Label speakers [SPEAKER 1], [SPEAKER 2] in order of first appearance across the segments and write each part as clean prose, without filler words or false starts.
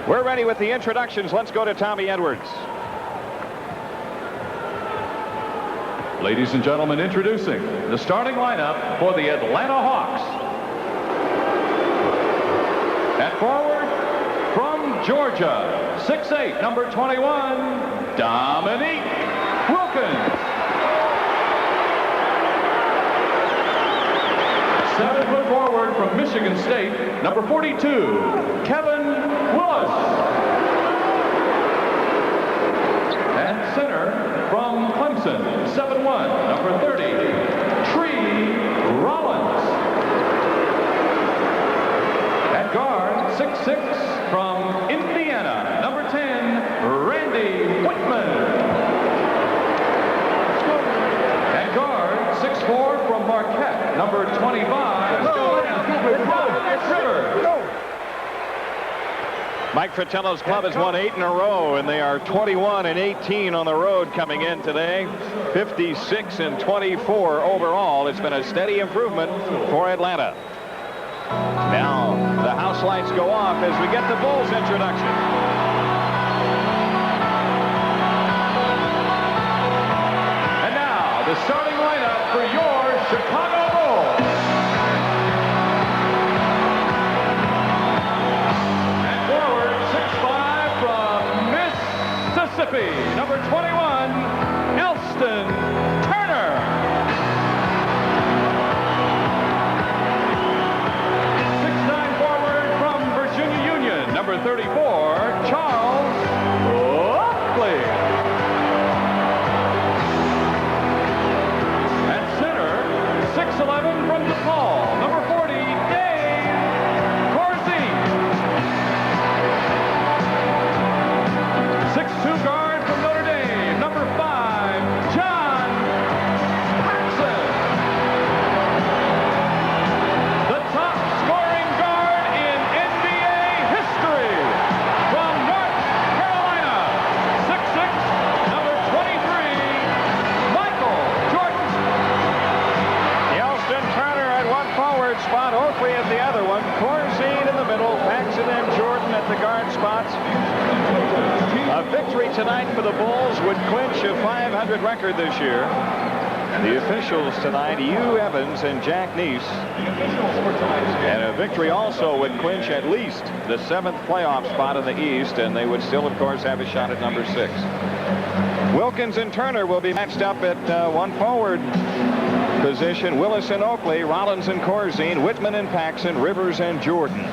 [SPEAKER 1] We're ready with the introductions. Let's go to Tommy Edwards.
[SPEAKER 2] Ladies and gentlemen, introducing the starting lineup for the Atlanta Hawks. At forward, from Georgia, 6'8", number 21, Dominique Wilkins. 7-foot forward from Michigan State, number 42, Kevin Willis. At center, from Clemson, 7'1", number 30, Tree Rollins. At guard, 6'6", from Indiana, number 10, Randy Whitman. At guard, 6'4", from Marquette, number 25, Lance Rivers.
[SPEAKER 1] Mike Fratello's club has won 8 in a row, and they are 21-18 on the road coming in today. 56-24 overall. It's been a steady improvement for Atlanta. Now the house lights go off as we get the Bulls introduction.
[SPEAKER 2] And now the starting lineup for your Chicago Bulls. Mississippi, number 21, Elston Turner. 6'9" forward from Virginia Union, number 34, Charles Oakley. At center, 6'11" from DePaul, number 40, Dave Corzine. 6'2" guard from Notre Dame, number 5, John Paxson. The top scoring guard in NBA history from North Carolina, 6'6", number 23, Michael Jordan.
[SPEAKER 1] Elston Turner at one forward spot, Oakley at the other one, Corzine in the middle, Paxson and Jordan at the guard spots. A victory tonight for the Bulls would clinch a .500 record this year. The officials tonight, Hugh Evans and Jack Neese. And a victory also would clinch at least the 7th playoff spot in the East, and they would still, of course, have a shot at number 6. Wilkins and Turner will be matched up at one forward position. Willis and Oakley, Rollins and Corzine, Whitman and Paxson, Rivers and Jordan.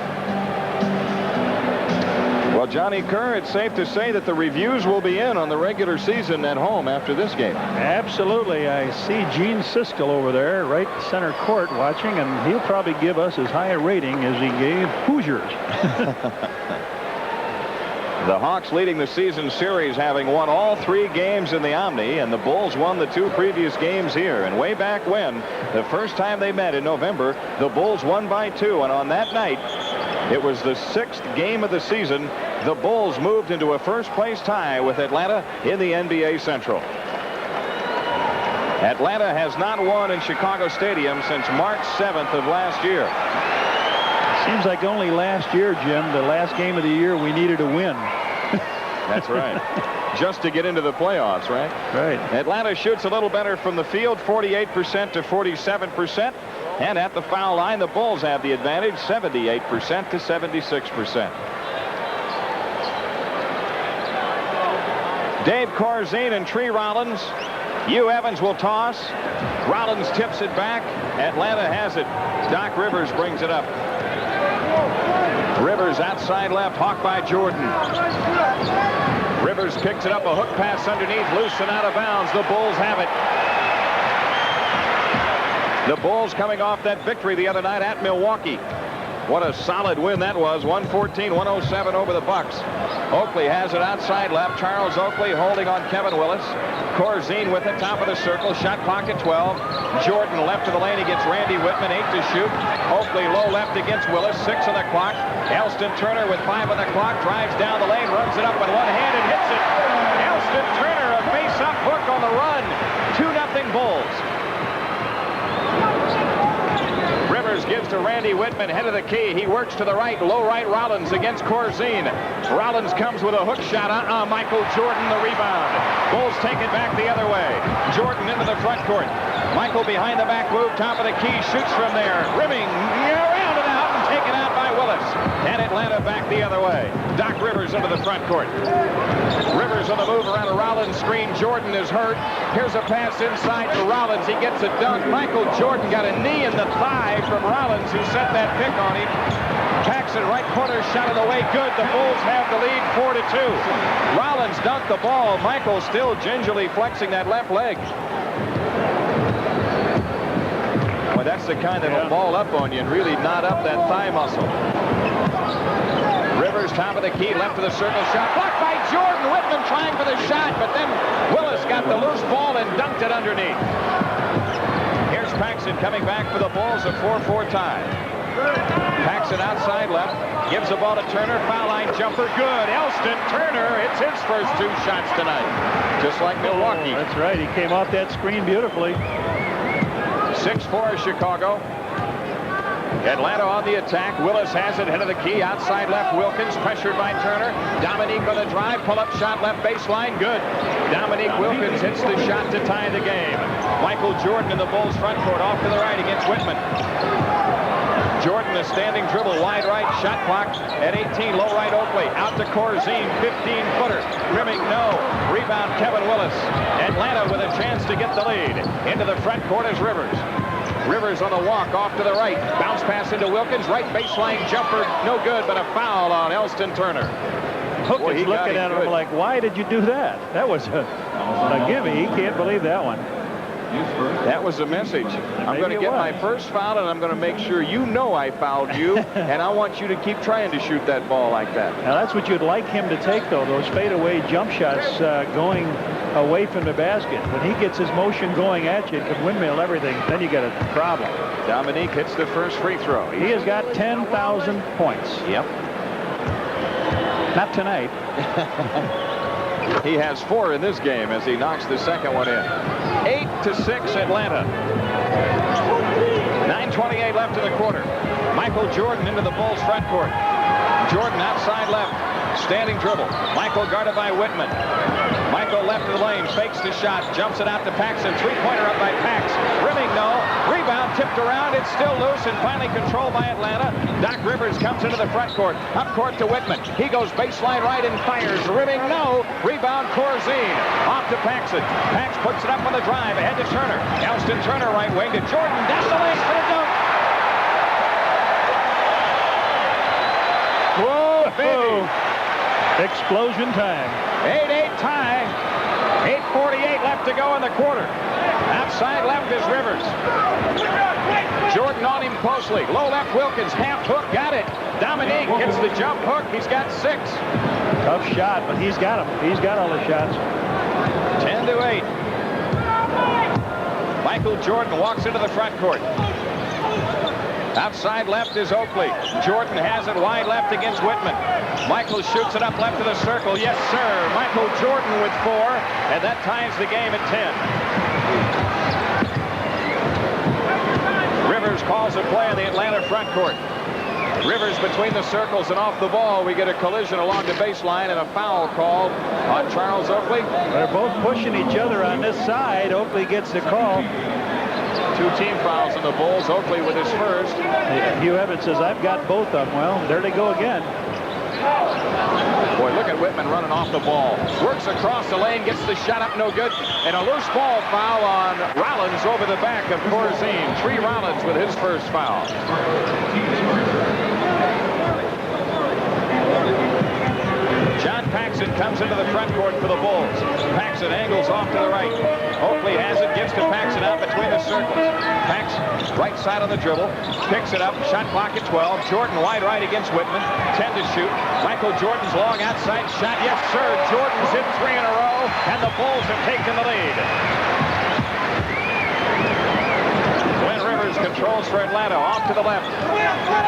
[SPEAKER 1] Well, Johnny Kerr, it's safe to say that the reviews will be in on the regular season at home after this game.
[SPEAKER 3] Absolutely. I see Gene Siskel over there, right center court, watching, and he'll probably give us as high a rating as he gave Hoosiers.
[SPEAKER 1] The Hawks leading the season series, having won all 3 games in the Omni, and the Bulls won the 2 previous games here. And way back when, the first time they met in November, the Bulls won by 2, and on that night, it was the 6th game of the season. The Bulls moved into a first-place tie with Atlanta in the NBA Central. Atlanta has not won in Chicago Stadium since March 7th of last year.
[SPEAKER 3] Seems like only last year, Jim, the last game of the year, we needed a win.
[SPEAKER 1] That's right. Just to get into the playoffs, right?
[SPEAKER 3] Right.
[SPEAKER 1] Atlanta shoots a little better from the field, 48% to 47%. And at the foul line, the Bulls have the advantage, 78% to 76%. Dave Corzine and Tree Rollins. Hugh Evans will toss. Rollins tips it back. Atlanta has it. Doc Rivers brings it up. Rivers outside left, hawked by Jordan. Rivers picks it up, a hook pass underneath, loose and out of bounds. The Bulls have it. The Bulls coming off that victory the other night at Milwaukee. What a solid win that was, 114-107 over the Bucks. Oakley has it outside left. Charles Oakley holding on Kevin Willis. Corzine with it, top of the circle, shot clock at 12. Jordan left of the lane, he gets Randy Whitman, 8 to shoot. Oakley low left against Willis, 6 on the clock. Elston Turner with 5 on the clock, drives down the lane, runs it up with one hand and hits it. Elston Turner, a face-up hook on the run. 2-0 Bulls. Rivers gives to Randy Whitman, head of the key. He works to the right, low right Rollins against Corzine. Rollins comes with a hook shot. Michael Jordan the rebound. Bulls take it back the other way. Jordan into the front court. Michael behind the back move, top of the key, shoots from there. Rimming, around and out, and taken out by Willis. And Atlanta back the other way. Doc Rivers into the front court. Rivers on the move around a Rollins screen. Jordan is hurt. Here's a pass inside to Rollins. He gets a dunk. Michael Jordan got a knee in the thigh from Rollins, who set that pick on him. Paxson, right corner, shot of the way, good. The Bulls have the lead 4-2. Rollins dunked the ball. Michael still gingerly flexing that left leg. Well, that's the kind that'll ball up on you and really knot up that thigh muscle. Rivers, top of the key, left of the circle shot. Blocked by Jordan. Whitman trying for the shot, but then Willis got the loose ball and dunked it underneath. Here's Paxson coming back for the Bulls, a 4-4 tie. Paxson outside left, gives the ball to Turner, foul line jumper, good. Elston Turner, it's his first 2 shots tonight, just like Milwaukee.
[SPEAKER 3] That's right, he came off that screen beautifully.
[SPEAKER 1] 6-4 Chicago. Atlanta on the attack. Willis has it, head of the key, outside left. Wilkins pressured by Turner. Dominique on the drive, pull-up shot, left baseline, good. Dominique Wilkins hits the shot to tie the game. Michael Jordan in the Bulls front court, off to the right against Whitman. Jordan, a standing dribble, wide right, shot clock at 18, low right Oakley. Out to Corzine, 15-footer. Rimming, no. Rebound, Kevin Willis. Atlanta with a chance to get the lead. Into the front court is Rivers. Rivers on the walk, off to the right. Bounce pass into Wilkins, right baseline jumper, no good, but a foul on Elston Turner.
[SPEAKER 3] Hook is looking at him like, why did you do that? That was a gimme. He can't believe that one.
[SPEAKER 1] That was a message. I'm going to get my first foul, and I'm going to make sure you know I fouled you, and I want you to keep trying to shoot that ball like that.
[SPEAKER 3] Now, that's what you'd like him to take, though, those fadeaway jump shots going away from the basket. When he gets his motion going at you, it can windmill everything. Then you got a problem.
[SPEAKER 1] Dominique hits the first free throw.
[SPEAKER 3] He has got 10,000 points.
[SPEAKER 1] Yep.
[SPEAKER 3] Not tonight.
[SPEAKER 1] He has 4 in this game as he knocks the second one in. 8-6 Atlanta. 9:28 left in the quarter. Michael Jordan into the Bulls front court. Jordan outside left. Standing dribble. Michael guarded by Whitman. Michael left of the lane, fakes the shot, jumps it out to Paxson. 3-pointer up by Pax. Rimming, no. Rebound tipped around. It's still loose and finally controlled by Atlanta. Doc Rivers comes into the front court. Up court to Whitman. He goes baseline right and fires. Rimming, no. Rebound, Corzine. Off to Paxson. Pax puts it up on the drive. Ahead to Turner. Elston Turner right wing to Jordan. Down the lane for the dunk. Whoa, baby.
[SPEAKER 3] Explosion time.
[SPEAKER 1] 8-8 tie. 8:48 left to go in the quarter. Outside left is Rivers. Jordan on him closely. Low left Wilkins. Half hook. Got it. Dominique hits the jump hook. He's got 6.
[SPEAKER 3] Tough shot, but he's got them. He's got all the shots.
[SPEAKER 1] 10-8. Michael Jordan walks into the front court. Outside left is Oakley. Jordan has it wide left against Whitman. Michael shoots it up left of the circle. Yes, sir. Michael Jordan with 4, and that ties the game at 10. Rivers calls a play in the Atlanta front court. Rivers between the circles and off the ball. We get a collision along the baseline and a foul called on Charles Oakley.
[SPEAKER 3] They're both pushing each other on this side. Oakley gets the call.
[SPEAKER 1] 2 team fouls on the Bulls. Oakley with his first.
[SPEAKER 3] Hugh Evans says, I've got both of them. Well, there they go again.
[SPEAKER 1] Boy, look at Whitman running off the ball. Works across the lane, gets the shot up, no good. And a loose ball foul on Rollins over the back of Corzine. 3 Rollins with his first foul. John Paxson comes into the front court for the Bulls. Paxson angles off to the right. Oakley has it, gives to Paxson out between the circles. Pax, right side on the dribble, picks it up, shot clock at 12. Jordan wide right against Whitman, 10 to shoot. Michael Jordan's long outside shot, yes sir. Jordan's hit 3 in a row, and the Bulls have taken the lead. Glenn Rivers controls for Atlanta, off to the left.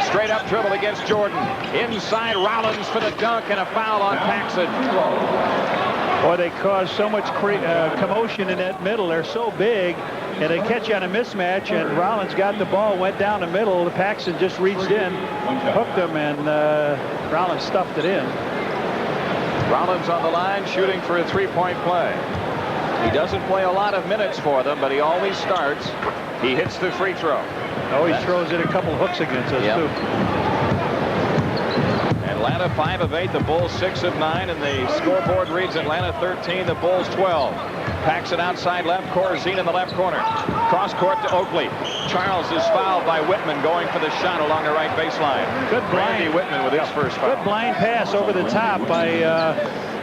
[SPEAKER 1] Straight up dribble against Jordan. Inside Rollins for the dunk and a foul on Paxson.
[SPEAKER 3] Boy, they cause so much commotion in that middle. They're so big. and they catch you on a mismatch, and Rollins got the ball, went down the middle. Paxson just reached in, hooked him, and Rollins stuffed it in.
[SPEAKER 1] Rollins on the line, shooting for a three-point play. He doesn't play a lot of minutes for them, but he always starts. He hits the free throw.
[SPEAKER 3] Oh, he throws in a couple hooks against us, too.
[SPEAKER 1] Atlanta 5 of 8, the Bulls 6 of 9, and the scoreboard reads Atlanta 13, the Bulls 12. Paxson outside left, Corzine in the left corner. Cross court to Oakley. Charles is fouled by Whitman going for the shot along the right baseline.
[SPEAKER 3] Good blind.
[SPEAKER 1] Randy Whitman with his first foul.
[SPEAKER 3] Good blind pass over the top by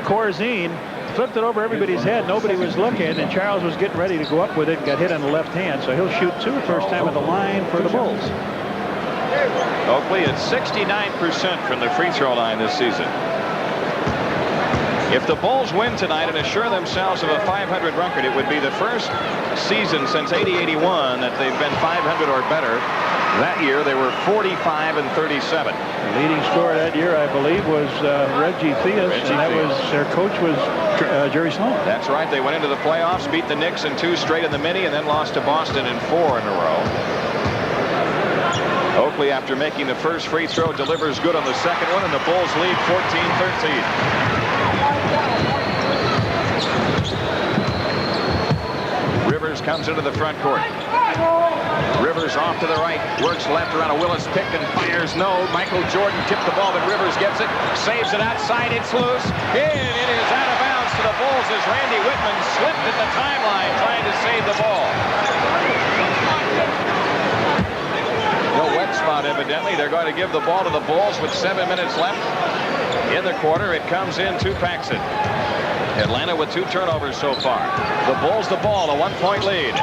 [SPEAKER 3] Corzine. Flipped it over everybody's head. Nobody was looking, and Charles was getting ready to go up with it and got hit on the left hand. So he'll shoot 2, first time at the line for the Bulls.
[SPEAKER 1] Oakley at 69% from the free throw line this season. If the Bulls win tonight and assure themselves of a 500 record, it would be the first season since 80-81 that they've been 500 or better. That year they were 45 and 37.
[SPEAKER 3] The leading scorer that year, I believe, was Reggie Theus, and that was their coach was Jerry Sloan.
[SPEAKER 1] That's right. They went into the playoffs, beat the Knicks in 2 straight in the mini, and then lost to Boston in 4 in a row. Oakley, after making the first free throw, delivers good on the second one, and the Bulls lead 14-13. Rivers comes into the front court. Rivers off to the right, works left around a Willis pick and fires no. Michael Jordan tipped the ball, but Rivers gets it, saves it outside, it's loose. It is out of bounds to the Bulls as Randy Whitman slipped at the timeline trying to save the ball. No wet spot, evidently. They're going to give the ball to the Bulls with 7 minutes left in the quarter. It comes in to Paxson. Atlanta with 2 turnovers so far. The Bulls the ball, a 1-point lead.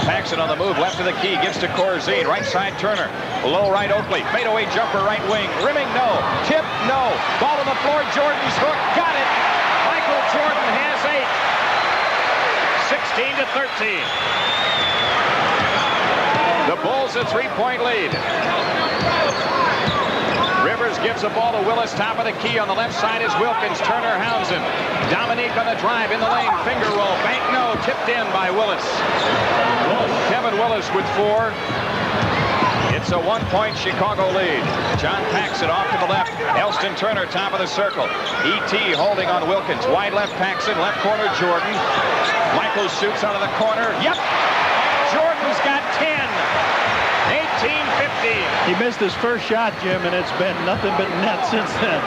[SPEAKER 1] Paxson on the move, left of the key, gives to Corzine. Right side Turner. Low right Oakley. Fadeaway jumper right wing. Rimming no. Tip no. Ball on the floor. Jordan's hook. Got it. Michael Jordan has 8. 16-13. The Bulls a 3-point lead. Rivers gives the ball to Willis, top of the key. On the left side is Wilkins. Turner hounds him. Dominique on the drive in the lane. Finger roll. Bank no. Tipped in by Willis. Kevin Willis with 4. It's a 1-point Chicago lead. John Paxson off to the left. Elston Turner, top of the circle. E.T. holding on Wilkins. Wide left Paxson. Left corner Jordan. Michael shoots out of the corner. Yep. Jordan's got 10. 18-15.
[SPEAKER 3] He missed his first shot, Jim, and it's been nothing but net since then.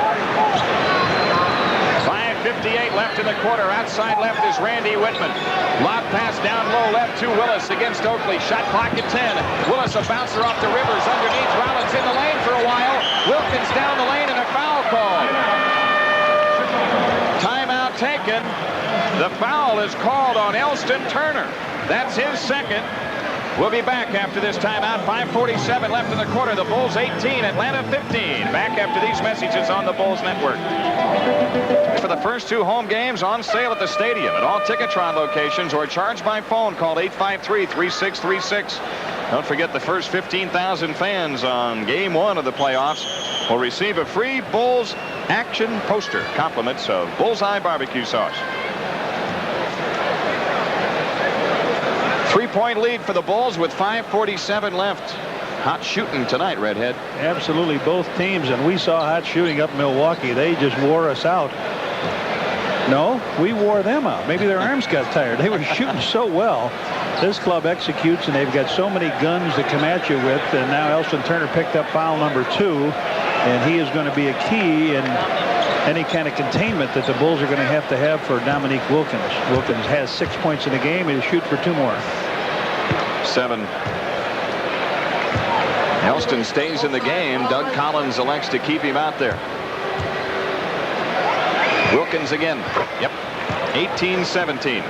[SPEAKER 1] 5:58 left in the quarter. Outside left is Randy Whitman. Lob pass down low left to Willis against Oakley. Shot clock at 10. Willis a bouncer off to Rivers. Underneath, Rollins in the lane for a while. Wilkins down the lane and a foul called. Timeout taken. The foul is called on Elston Turner. That's his second. We'll be back after this timeout. 5:47 left in the quarter. The Bulls 18, Atlanta 15. Back after these messages on the Bulls Network. For the first 2 home games on sale at the stadium at all Ticketron locations or charged by phone. Call 853-3636. Don't forget the first 15,000 fans on game 1 of the playoffs will receive a free Bulls action poster. Compliments of Bullseye barbecue sauce. 3-point lead for the Bulls with 5:47 left. Hot shooting tonight, Redhead.
[SPEAKER 3] Absolutely, both teams, and we saw hot shooting up in Milwaukee. They just wore us out. No, we wore them out. Maybe their arms got tired. They were shooting so well. This club executes, and they've got so many guns to come at you with. And now Elston Turner picked up foul number 2, and he is going to be a key in any kind of containment that the Bulls are going to have for Dominique Wilkins. Wilkins has 6 points in the game. He'll shoot for 2 more.
[SPEAKER 1] 7. Elston stays in the game. Doug Collins elects to keep him out there. Wilkins again. Yep. 18-17.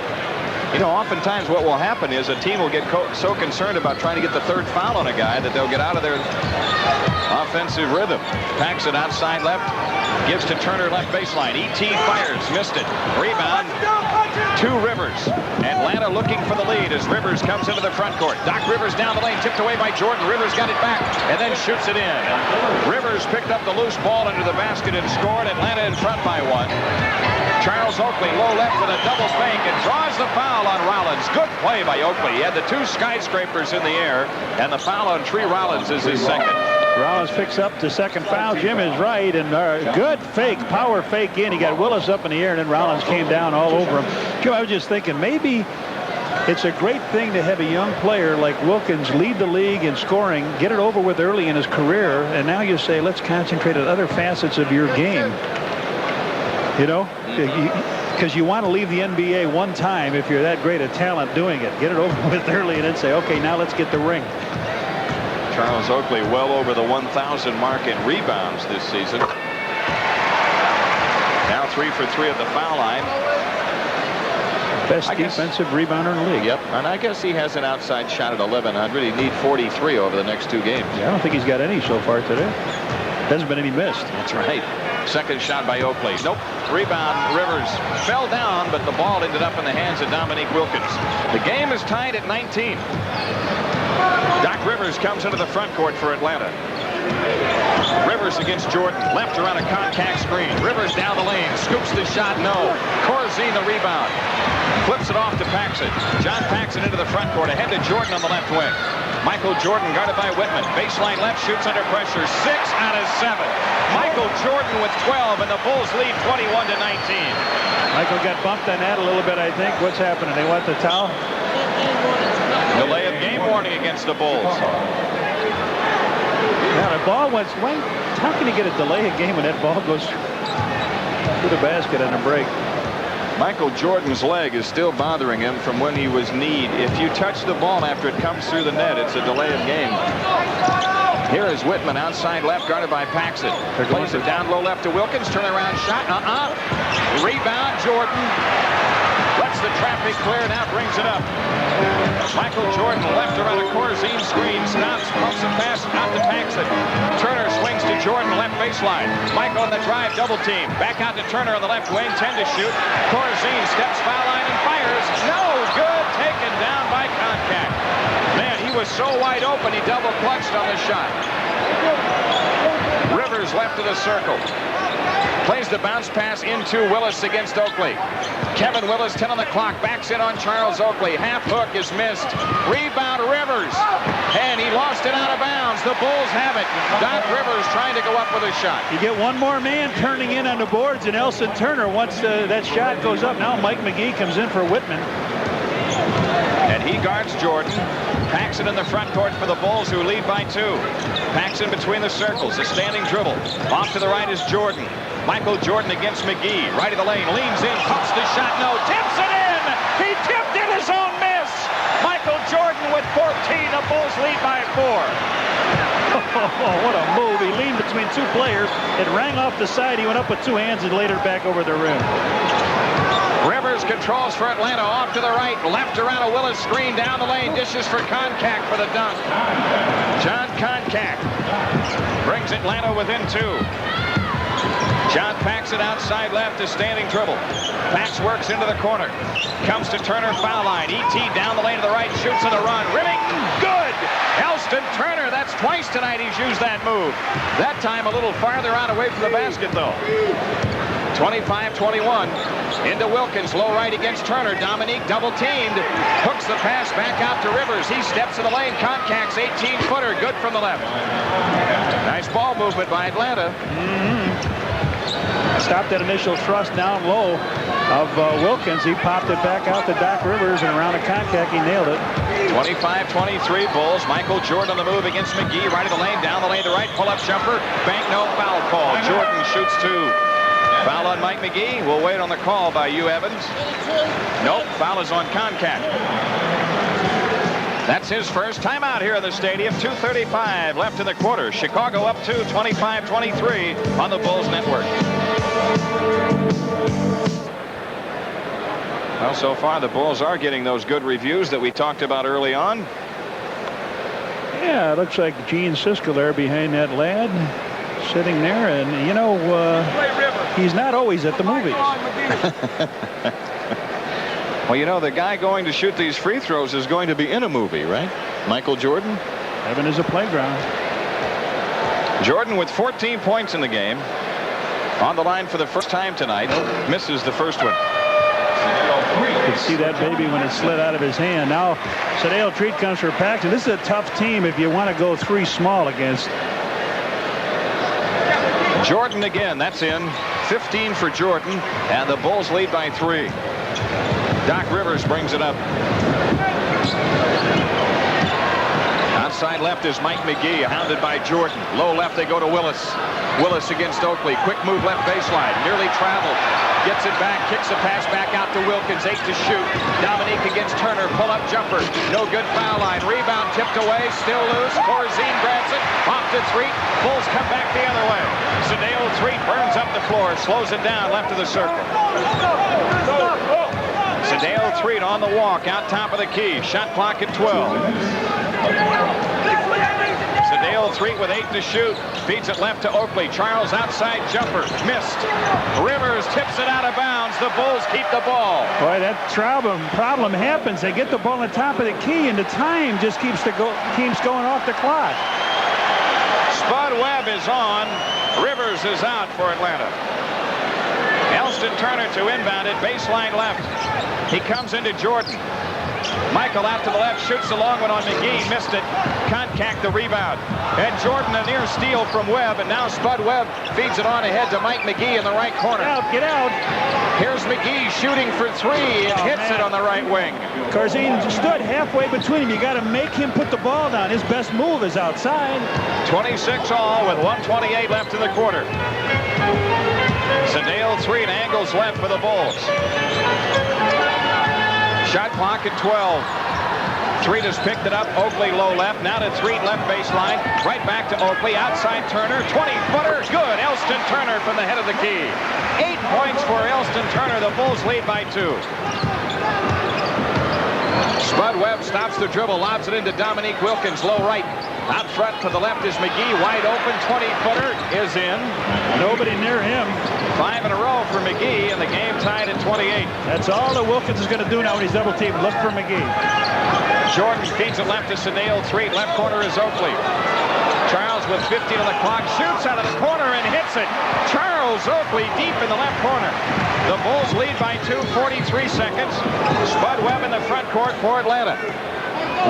[SPEAKER 1] You know, oftentimes what will happen is a team will get so concerned about trying to get the 3rd foul on a guy that they'll get out of their offensive rhythm. Paxson outside left. Gives to Turner left baseline. E.T. fires. Missed it. Rebound. to Rivers. Atlanta looking for the lead as Rivers comes into the front court. Doc Rivers down the lane, tipped away by Jordan. Rivers got it back and then shoots it in. Rivers picked up the loose ball into the basket and scored. Atlanta in front by 1. Charles Oakley, low left with a double fake and draws the foul on Rollins. Good play by Oakley. He had the 2 skyscrapers in the air, and the foul on Tree Rollins is his second.
[SPEAKER 3] Rollins picks up the second foul. Jim is right, and good fake, power fake in. He got Willis up in the air, and then Rollins came down all over him. Jim, I was just thinking, maybe it's a great thing to have a young player like Wilkins lead the league in scoring, get it over with early in his career, and now you say, let's concentrate on other facets of your game. You know? Because you want to leave the NBA one time if you're that great a talent doing it. Get it over with early and then say, okay, now let's get the ring.
[SPEAKER 1] Charles Oakley well over the 1,000 mark in rebounds this season. Now 3 for 3 at the foul line.
[SPEAKER 3] Best defensive rebounder in the league.
[SPEAKER 1] Yep, and I guess he has an outside shot at 1,100. He'd need 43 over the next 2 games.
[SPEAKER 3] Yeah, I don't think he's got any so far today. Hasn't been any missed.
[SPEAKER 1] That's right. Second shot by Oakley. Nope. Rebound. Rivers fell down, but the ball ended up in the hands of Dominique Wilkins. The game is tied at 19. Doc Rivers comes into the front court for Atlanta. Rivers against Jordan. Left around a contact screen. Rivers down the lane. Scoops the shot. No. Corzine the rebound. Flips it off to Paxson. John Paxson into the front court. Ahead to Jordan on the left wing. Michael Jordan guarded by Whitman. Baseline left, shoots under pressure. 6 out of 7. Michael Jordan with 12, and the Bulls lead 21-19.
[SPEAKER 3] Michael got bumped on that a little bit, I think. What's happening? They want the towel?
[SPEAKER 1] Delay of game warning against the Bulls.
[SPEAKER 3] Now the ball went. How can you get a delay of game when that ball goes through the basket on a break?
[SPEAKER 1] Michael Jordan's leg is still bothering him from when he was kneed. If you touch the ball after it comes through the net, it's a delay of game. Here is Whitman outside left, guarded by Paxson. Plays it down low left to Wilkins. Turnaround shot. Rebound, Jordan. Lets the traffic clear, now brings it up. Michael Jordan left around a Corzine screen. Stops, pumps a pass out to Paxson. Turner swings to Jordan, left baseline. Michael on the drive, double team. Back out to Turner on the left wing, 10 to shoot. Corzine steps foul line and fires. No good, taken down by Koncak. Man, he was so wide open, he double clutched on the shot. Rivers left of the circle. Plays the bounce pass into Willis against Oakley. Kevin Willis, 10 on the clock, backs in on Charles Oakley. Half hook is missed. Rebound Rivers. And he lost it out of bounds. The Bulls have it. Doc Rivers trying to go up with a shot.
[SPEAKER 3] You get one more man turning in on the boards, and Elson Turner, once that shot goes up, now Mike McGee comes in for Whitman.
[SPEAKER 1] And he guards Jordan. Paxson in the front court for the Bulls, who lead by 2. Paxson between the circles, a standing dribble. Off to the right is Jordan. Michael Jordan against McGee. Right of the lane, leans in, pumps the shot, no, tips it in! He tipped in his own miss! Michael Jordan with 14, the Bulls lead by 4.
[SPEAKER 3] Oh, what a move. He leaned between 2 players. It rang off the side. He went up with 2 hands and laid it back over the rim.
[SPEAKER 1] Rivers controls for Atlanta, off to the right, left around a Willis screen, down the lane, dishes for Koncak for the dunk. John Koncak brings Atlanta within 2. John Paxson outside left, a standing dribble. Pax works into the corner. Comes to Turner, foul line. E.T. down the lane to the right, shoots on the run. Rimming, good! Elston Turner, that's twice tonight he's used that move. That time a little farther out away from the basket, though. 25-21. Into Wilkins, low right against Turner. Dominique double teamed. Hooks the pass back out to Rivers. He steps in the lane. Koncak's 18-footer. Good from the left. Nice ball movement by Atlanta.
[SPEAKER 3] Stopped that initial thrust down low of Wilkins. He popped it back out to Doc Rivers, and around a Koncak, he nailed it.
[SPEAKER 1] 25-23 Bulls. Michael Jordan on the move against McGee. Right of the lane, down the lane to right. Pull-up jumper. Bank, no foul call. Jordan shoots 2. Foul on Mike McGee. We'll wait on the call by Hugh Evans. Nope, foul is on Koncak. That's his first timeout here in the stadium. 2:35 left in the quarter. Chicago up 2, 25-23 on the Bulls Network. Well, so far the Bulls are getting those good reviews that we talked about early on.
[SPEAKER 3] Yeah, it looks like Gene Siskel there behind that lad, sitting there, and you know, he's not always at the movies.
[SPEAKER 1] Well, you know, the guy going to shoot these free throws is going to be in a movie, right? Michael Jordan.
[SPEAKER 3] Heaven is a playground.
[SPEAKER 1] Jordan with 14 points in the game. On the line for the first time tonight. Misses the first one.
[SPEAKER 3] You could see that baby when it slid out of his hand. Now Sedale Treat comes for Paxton. This is a tough team if you want to go 3 small against.
[SPEAKER 1] Jordan again. That's in. 15 for Jordan. And the Bulls lead by 3. Doc Rivers brings it up. Outside left is Mike McGee, hounded by Jordan. Low left, they go to Willis. Willis against Oakley. Quick move left baseline. Nearly traveled. Gets it back. Kicks a pass back out to Wilkins. 8 to shoot. Dominique against Turner. Pull-up jumper. No good. Foul line. Rebound tipped away. Still loose. Corzine grabs it. Off to Threet. Bulls come back the other way. Sedale Threet burns up the floor. Slows it down left of the circle. Sedale Threet on the walk. Out top of the key. Shot clock at 12. Sedale Threet with 8 to shoot. Feeds it left to Oakley. Charles outside jumper. Missed. Rivers tips it out of bounds. The Bulls keep the ball.
[SPEAKER 3] Boy, that problem happens. They get the ball on the top of the key, and the time just keeps going off the clock.
[SPEAKER 1] Spud Webb is on. Rivers is out for Atlanta. Elston Turner to inbound it. Baseline left. He comes into Jordan. Michael out to the left, shoots a long one on McGee, missed it. Contact the rebound. And Jordan a near steal from Webb, and now Spud Webb feeds it on ahead to Mike McGee in the right corner.
[SPEAKER 3] Get out.
[SPEAKER 1] Here's McGee shooting for 3 and hits it on the right wing.
[SPEAKER 3] Corzine stood halfway between them. You got to make him put the ball down. His best move is outside.
[SPEAKER 1] 26 all with 1:28 left in the quarter. Sedale Threet angles left for the Bulls. Shot clock at 12. Threet has picked it up. Oakley low left. Now to Threet left baseline. Right back to Oakley. Outside Turner. 20-footer. Good. Elston Turner from the head of the key. 8 points for Elston Turner. The Bulls lead by 2. Spud Webb stops the dribble. Lobs it into Dominique Wilkins. Low right. Out front to the left is McGee. Wide open. 20-footer is in.
[SPEAKER 3] Nobody near him.
[SPEAKER 1] 5 in a row for McGee, and the game tied at 28.
[SPEAKER 3] That's all that Wilkins is going to do now when he's double teamed. Look for McGee.
[SPEAKER 1] Jordan feeds it left to Sedale Threet. Left corner is Oakley. Charles with 15 on the clock. Shoots out of the corner and hits it. Charles Oakley deep in the left corner. The Bulls lead by 2, 43 seconds. Spud Webb in the front court for Atlanta.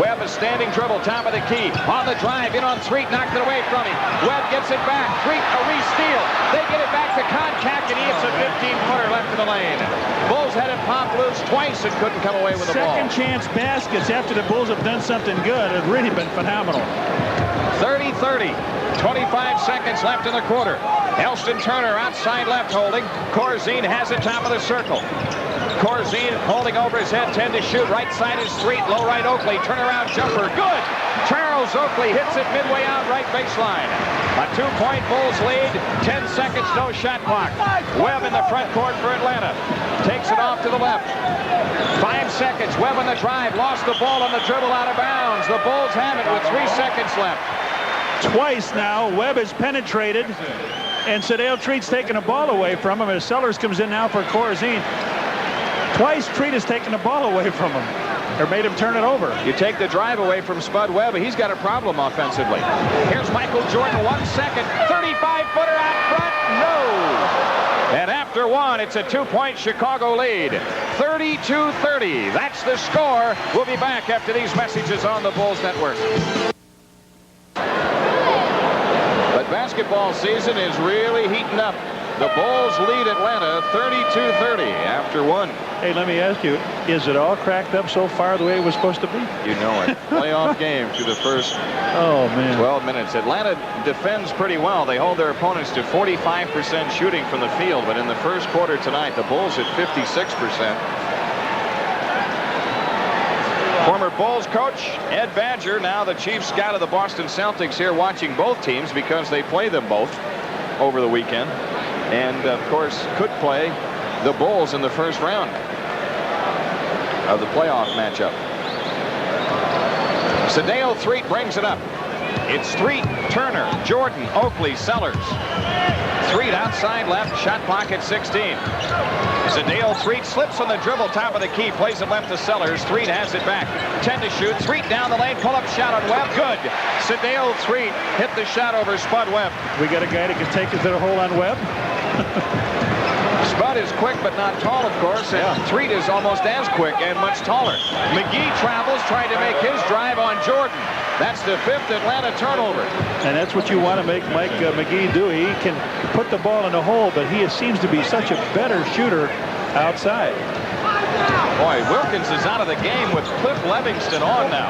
[SPEAKER 1] Webb a standing dribble, top of the key. On the drive, in on Threet, knocked it away from him. Webb gets it back. Threet, a re-steal. They get it back to Contact, and he hits a 15-footer left in the lane. Bulls had it popped loose twice and couldn't come away with the ball.
[SPEAKER 3] Second chance baskets after the Bulls have done something good have really been phenomenal.
[SPEAKER 1] 30-30. 25 seconds left in the quarter. Elston Turner outside left holding. Corzine has it top of the circle. Corzine holding over his head, 10 to shoot. Right side is Threet, low right Oakley. Turnaround jumper, good! Charles Oakley hits it midway out right baseline. A 2-point Bulls lead, 10 seconds, no shot clock. Webb in the front court for Atlanta. Takes it off to the left. 5 seconds, Webb on the drive, lost the ball on the dribble out of bounds. The Bulls have it with 3 seconds left.
[SPEAKER 3] Twice now, Webb has penetrated, and Sedale Treat's taking the ball away from him as Sellers comes in now for Corzine. Twice Treat has taken the ball away from him, or made him turn it over.
[SPEAKER 1] You take the drive away from Spud Webb, he's got a problem offensively. Here's Michael Jordan, 1 second, 35-footer out front, no! And after 1, it's a 2-point Chicago lead, 32-30. That's the score. We'll be back after these messages on the Bulls Network. But basketball season is really heating up. The Bulls lead Atlanta 32-30 after 1.
[SPEAKER 3] Hey, let me ask you, is it all cracked up so far the way it was supposed to be?
[SPEAKER 1] You know it. Playoff game through the first 12 minutes. Atlanta defends pretty well. They hold their opponents to 45% shooting from the field, but in the first quarter tonight, the Bulls at 56%. Former Bulls coach Ed Badger, now the chief scout of the Boston Celtics, here watching both teams because they play them both over the weekend. And, of course, could play the Bulls in the first round of the playoff matchup. Sedale Threet brings it up. It's Threet, Turner, Jordan, Oakley, Sellers. Threet outside left, shot clock at 16. Sedale Threet slips on the dribble, top of the key, plays it left to Sellers. Threet has it back. 10 to shoot. Threet down the lane, pull-up shot on Webb. Good. Sedale Threet hit the shot over Spud Webb.
[SPEAKER 3] We got a guy that can take it to the hole on Webb.
[SPEAKER 1] Spud is quick but not tall, of course, and Threet is almost as quick and much taller. McGee travels, trying to make his drive on Jordan. That's the 5th Atlanta turnover.
[SPEAKER 3] And that's what you want to make Mike McGee do. He can put the ball in the hole, but he seems to be such a better shooter outside.
[SPEAKER 1] Boy, Wilkins is out of the game with Cliff Levingston on now.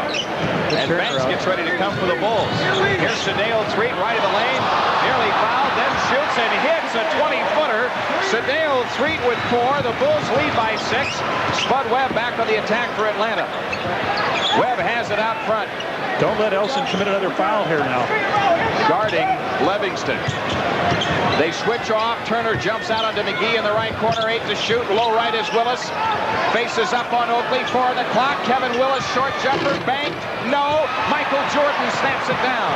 [SPEAKER 1] And Banks gets ready to come for the Bulls. Here's Sedale Threet right of the lane. Nearly fouled, then shoots and hits a 20-footer. Sedale Threet with 4. The Bulls lead by 6. Spud Webb back on the attack for Atlanta. Webb has it out front.
[SPEAKER 3] Don't let Elson commit another foul here now.
[SPEAKER 1] Guarding Levingston. They switch off. Turner jumps out onto McGee in the right corner. 8 to shoot. Low right is Willis. Faces up on Oakley. 4 on the clock. Kevin Willis, short jumper. Banked. No. Michael Jordan snaps it down.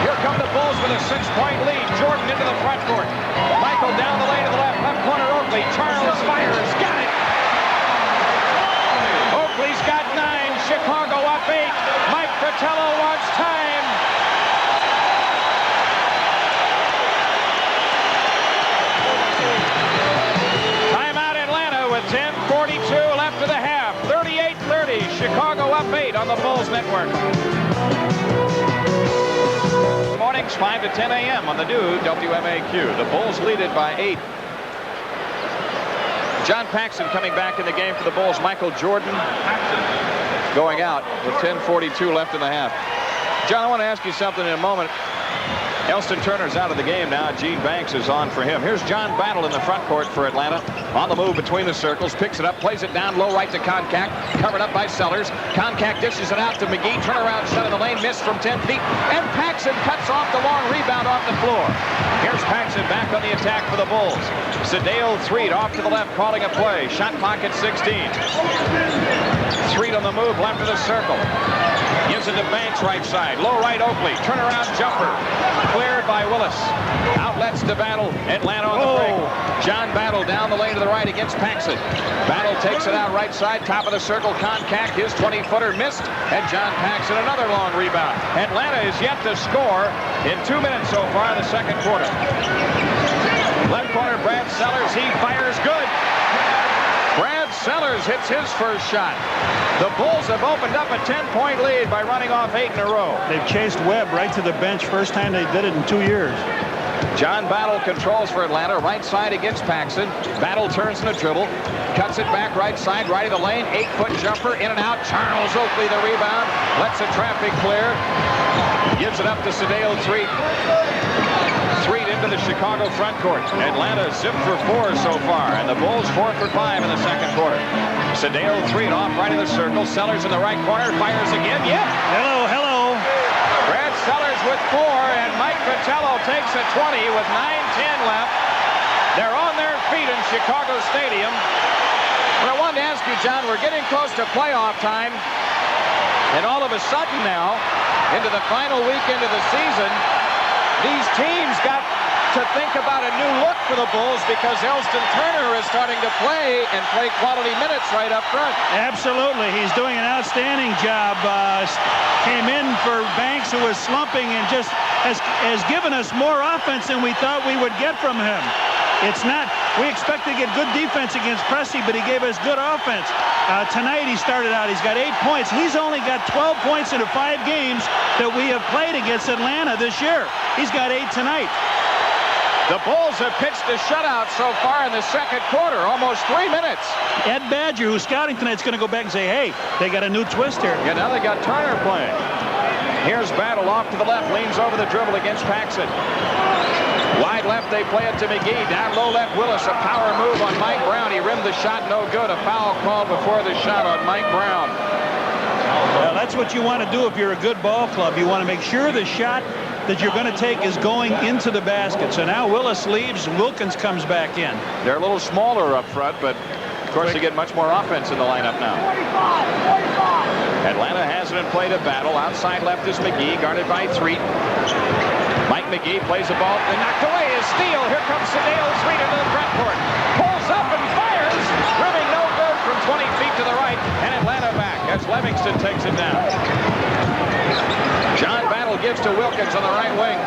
[SPEAKER 1] Here come the Bulls with a 6-point lead. Jordan into the front court. Michael down the lane to the left. Left corner Oakley. Charles fires. Got it. Oakley's got 9. Chicago up 8. Mike Fratello wants time. Timeout Atlanta with 10:42 left of the half. 38-30. Chicago up 8 on the Bulls Network. Mornings 5 to 10 a.m. on the new WMAQ. The Bulls lead it by 8. John Paxson coming back in the game for the Bulls. Michael Jordan going out with 10:42 left in the half. John, I want to ask you something in a moment. Elston Turner's out of the game now. Gene Banks is on for him. Here's John Battle in the front court for Atlanta. On the move between the circles. Picks it up, plays it down low right to Koncak. Covered up by Sellers. Koncak dishes it out to McGee. Turnaround shot in the lane. Missed from 10 feet. And Paxson cuts off the long rebound off the floor. Here's Paxson back on the attack for the Bulls. Sedale Threet off to the left, calling a play. Shot clock at 16. Threet on the move, left of the circle. Gives it to Banks right side. Low right Oakley. Turnaround jumper. Cleared by Willis. Outlets to Battle. Atlanta on the break. John Battle down the lane to the right against Paxson. Battle takes it out right side. Top of the circle. Koncak, his 20-footer missed. And John Paxson another long rebound. Atlanta is yet to score in 2 minutes so far in the second quarter. Left corner, Brad Sellers. He fires good. Brad Sellers hits his first shot. The Bulls have opened up a 10-point lead by running off 8 in a row.
[SPEAKER 3] They've chased Webb right to the bench. First time they did it in 2 years.
[SPEAKER 1] John Battle controls for Atlanta. Right side against Paxson. Battle turns in a dribble. Cuts it back right side, right of the lane. 8-foot jumper, in and out. Charles Oakley the rebound. Lets the traffic clear. Gives it up to Sedale Threet. Threet into the Chicago front court. Atlanta zipped for 4 so far, and the Bulls 4 for 5 in the second quarter. Sedale Threet off right of the circle. Sellers in the right corner. Fires again. Yeah.
[SPEAKER 3] Hello.
[SPEAKER 1] Brad Sellers with 4, and Mike Fratello takes a 20 with 9:10 left. They're on their feet in Chicago Stadium. But I wanted to ask you, John, we're getting close to playoff time, and all of a sudden now, into the final weekend of the season, these teams got to think about a new look for the Bulls because Elston Turner is starting to play and play quality minutes right up front.
[SPEAKER 3] Absolutely. He's doing an outstanding job. Came in for Banks, who was slumping, and just has given us more offense than we thought we would get from him. It's not, we expect to get good defense against Pressey, but he gave us good offense. Tonight he started out, he's got 8 points. He's only got 12 points in the 5 games that we have played against Atlanta this year. He's got 8 tonight.
[SPEAKER 1] The Bulls have pitched a shutout so far in the second quarter, almost 3 minutes.
[SPEAKER 3] Ed Badger, who's scouting tonight, is going to go back and say, hey, they got a new twist here.
[SPEAKER 1] Yeah, now they got Turner playing. Here's Battle off to the left, leans over the dribble against Paxson. Wide left, they play it to McGee. Down low left, Willis, a power move on Mike Brown. He rimmed the shot, no good. A foul called before the shot on Mike Brown.
[SPEAKER 3] Well, that's what you want to do if you're a good ball club. You want to make sure the shot that you're going to take is going into the basket. So now Willis leaves, Wilkins comes back in.
[SPEAKER 1] They're a little smaller up front, but of course they get much more offense in the lineup now. 45. Atlanta has it in play to battle. Outside left is McGee, guarded by Threet. Mike McGee plays the ball and knocked away. His steal. Here comes Sedale Threet into the front court. Pulls up and fires. Rimming no good from 20 feet to the right. And Atlanta back as Livingston takes it down. John Battle gives to Wilkins on the right wing.